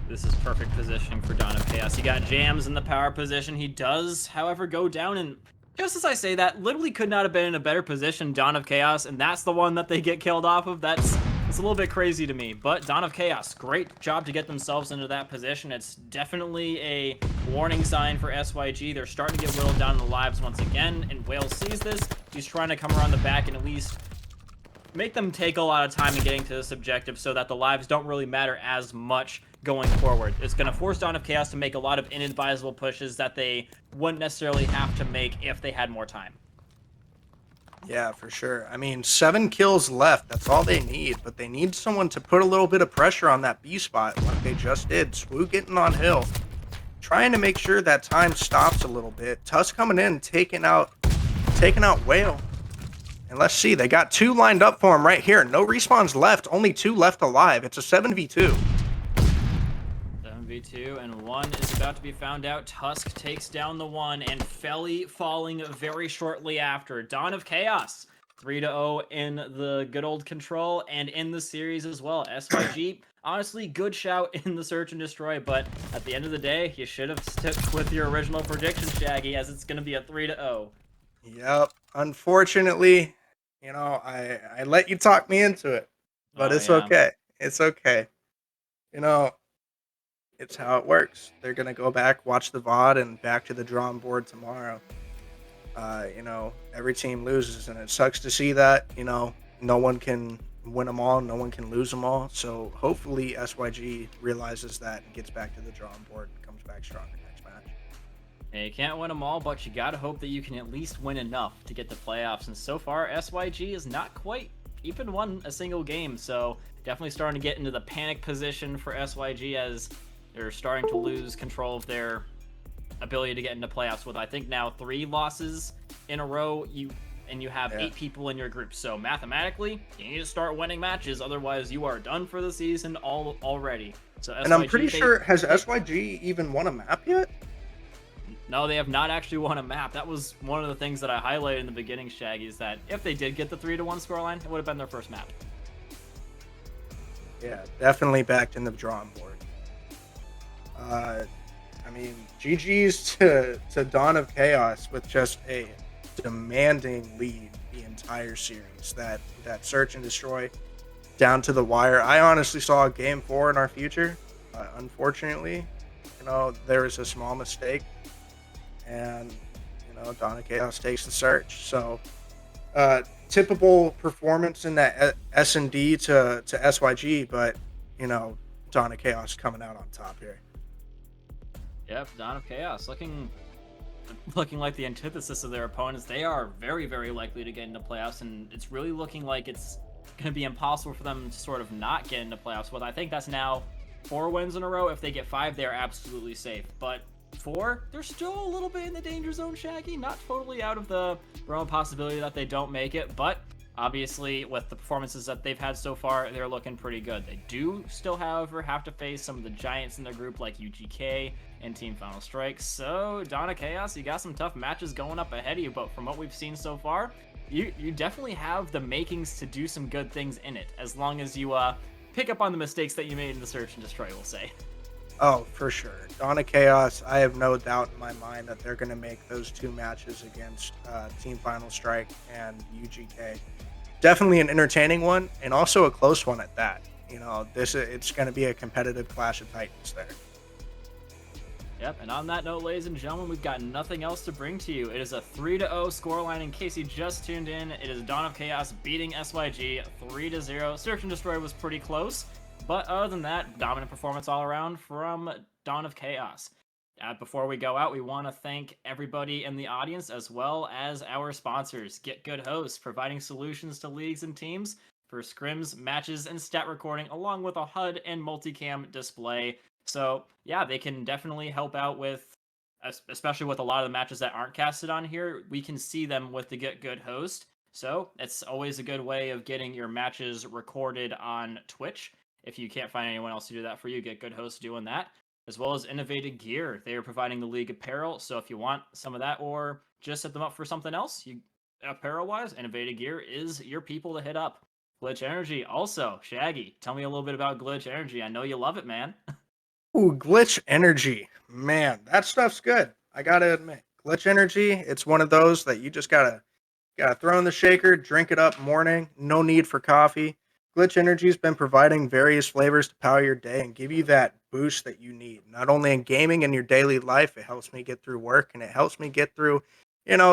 Speaker 4: This is perfect positioning for Dawn of Chaos. He got Jams in the power position. He does, however, go down, and just as I say that, literally could not have been in a better position, Dawn of Chaos, and that's the one that they get killed off of. It's a little bit crazy to me, but Dawn of Chaos, great job to get themselves into that position. It's definitely a warning sign for SYG. They're starting to get whittled down in the lives once again, and Whale sees this. He's trying to come around the back and at least make them take a lot of time in getting to this objective so that the lives don't really matter as much going forward. It's going to force Dawn of Chaos to make a lot of inadvisable pushes that they wouldn't necessarily have to make if they had more time.
Speaker 6: Yeah, for sure. I mean, 7 kills left. That's all they need, but they need someone to put a little bit of pressure on that B spot like they just did. Swoo getting on hill, trying to make sure that time stops a little bit. Tusk coming in, taking out Whale. And let's see, they got 2 lined up for him right here. No respawns left, only 2 left alive. It's a 7v2.
Speaker 4: 7v2, and 1 is about to be found out. Tusk takes down the 1, and Felly falling very shortly after. Dawn of Chaos, 3-0 in the good old control, and in the series as well. SYG, honestly, good shout in the search and destroy, but at the end of the day, you should have stuck with your original prediction, Shaggy, as it's going to be a 3-0.
Speaker 6: Yep. Unfortunately, you know, I let you talk me into it, but it's okay. It's okay. You know, it's how it works. They're going to go back, watch the VOD, and back to the drawing board tomorrow. You know, every team loses, and it sucks to see that. You know, no one can win them all. No one can lose them all. So hopefully SYG realizes that and gets back to the drawing board and comes back stronger next match.
Speaker 4: Yeah, you can't win them all, but you gotta hope that you can at least win enough to get the playoffs. And so far, SYG is not quite even won a single game. So definitely starting to get into the panic position for SYG as they're starting to lose control of their ability to get into playoffs with, I think, now 3 losses in a row. You have 8 people in your group. So mathematically, you need to start winning matches. Otherwise, you are done for the season already. So SYG,
Speaker 6: and I'm pretty sure, has SYG even won a map yet?
Speaker 4: No, they have not actually won a map. That was one of the things that I highlighted in the beginning, Shaggy, is that if they did get the 3-1 scoreline, it would have been their first map.
Speaker 6: Yeah, definitely backed in the drawing board. I mean, GG's to Dawn of Chaos with just a demanding lead the entire series. That search and destroy down to the wire. I honestly saw Game 4 in our future. Unfortunately, you know, there was a small mistake, and you know, Dawn of Chaos takes the search. So, typical performance in that S&D to SYG, but you know, Dawn of Chaos coming out on top here.
Speaker 4: Yep, Dawn of Chaos looking like the antithesis of their opponents. They are very, very likely to get into playoffs, and it's really looking like it's going to be impossible for them to sort of not get into playoffs. Well, I think that's now 4 wins in a row. If they get 5, they're absolutely safe. But 4, they're still a little bit in the danger zone, Shaggy. Not totally out of the realm of possibility that they don't make it, but obviously with the performances that they've had so far, they're looking pretty good. They do still, however, have to face some of the giants in their group like UGK and Team Final Strike. So, Dawn of Chaos, you got some tough matches going up ahead of you, but from what we've seen so far, you definitely have the makings to do some good things in it, as long as you pick up on the mistakes that you made in the search and destroy, we'll say.
Speaker 6: Oh, for sure. Dawn of Chaos, I have no doubt in my mind that they're going to make those 2 matches against Team Final Strike and UGK. Definitely an entertaining one, and also a close one at that. You know, it's going to be a competitive clash of titans there.
Speaker 4: Yep, and on that note, ladies and gentlemen, we've got nothing else to bring to you. It is a 3-0 scoreline in case you just tuned in. It is Dawn of Chaos beating SYG 3-0. Search and Destroy was pretty close, but other than that, dominant performance all around from Dawn of Chaos. Before we go out, we want to thank everybody in the audience as well as our sponsors, Get Good Hosts, providing solutions to leagues and teams for scrims, matches, and stat recording, along with a HUD and multicam display. So yeah, they can definitely help out with, especially with a lot of the matches that aren't casted on here. We can see them with the Get Good Host. So it's always a good way of getting your matches recorded on Twitch. If you can't find anyone else to do that for you, Get Good Host doing that. As well as Innovated Gear. They are providing the league apparel. So if you want some of that or just set them up for something else, apparel-wise, Innovated Gear is your people to hit up. Glitch Energy also. Shaggy, tell me a little bit about Glitch Energy. I know you love it, man.
Speaker 6: Ooh, Glitch Energy. Man, that stuff's good. I gotta admit. Glitch Energy, it's one of those that you just gotta throw in the shaker, drink it up morning, no need for coffee. Glitch Energy's been providing various flavors to power your day and give you that boost that you need. Not only in gaming and your daily life, it helps me get through work and it helps me get through,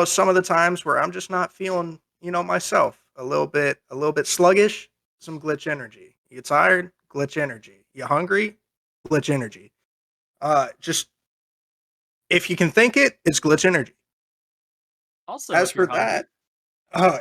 Speaker 6: some of the times where I'm just not feeling, myself a little bit sluggish. Some Glitch Energy. You tired? Glitch Energy. You hungry? Glitch Energy. Just if you can think it, it's Glitch Energy.
Speaker 4: Also,
Speaker 6: As
Speaker 4: if you're
Speaker 6: for that,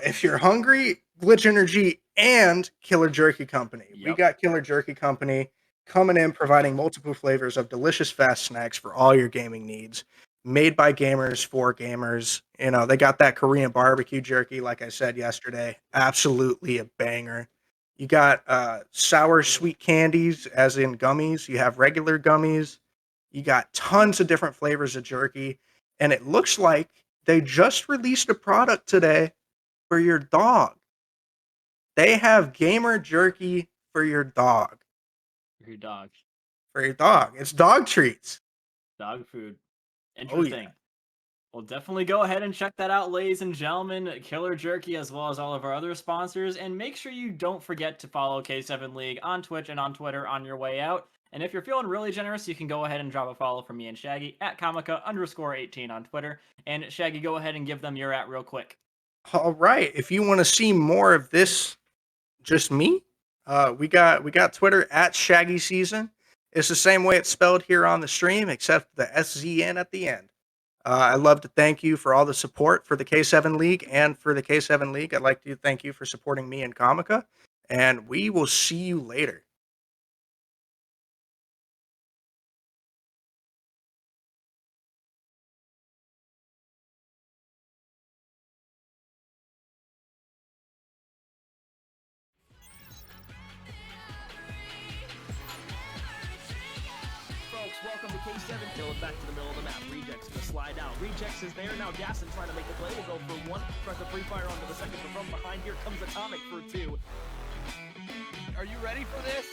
Speaker 6: if you're hungry, Glitch Energy and Killer Jerky Company. We
Speaker 4: Yep.
Speaker 6: got Killer Jerky Company coming in, providing multiple flavors of delicious fast snacks for all your gaming needs. Made by gamers for gamers. They got that Korean barbecue jerky, like I said yesterday. Absolutely a banger. You got sour sweet candies, as in gummies. You have regular gummies. You got tons of different flavors of jerky. And it looks like they just released a product today for your dog. They have gamer jerky for your dog.
Speaker 4: Your dog.
Speaker 6: For your dog. It's dog treats.
Speaker 4: Dog food.
Speaker 6: Oh,
Speaker 4: Interesting.
Speaker 6: yeah.
Speaker 4: Well, definitely go ahead and check that out, ladies and gentlemen. Killer Jerky, as well as all of our other sponsors. And make sure you don't forget to follow K7 League on Twitch and on Twitter on your way out. And if you're feeling really generous, you can go ahead and drop a follow from me and Shaggy at Comica_18 on Twitter. And Shaggy, go ahead and give them your at real quick.
Speaker 6: All right. If you want to see more of this, just me, we got Twitter at Shaggy Season. It's the same way it's spelled here on the stream, except the SZN at the end. I'd love to thank you for all the support for the K7 League and for the K7 League. I'd like to thank you for supporting me and Comica, and we will see you later.
Speaker 2: Folks, welcome to K7. Kill it back to the middle of the map. Rejects gonna slide out. Rejects is there now. Gasson trying to make the play. Will go for one. Tries to free fire onto the second from behind. Here comes Atomic for two.
Speaker 3: Are you ready for this?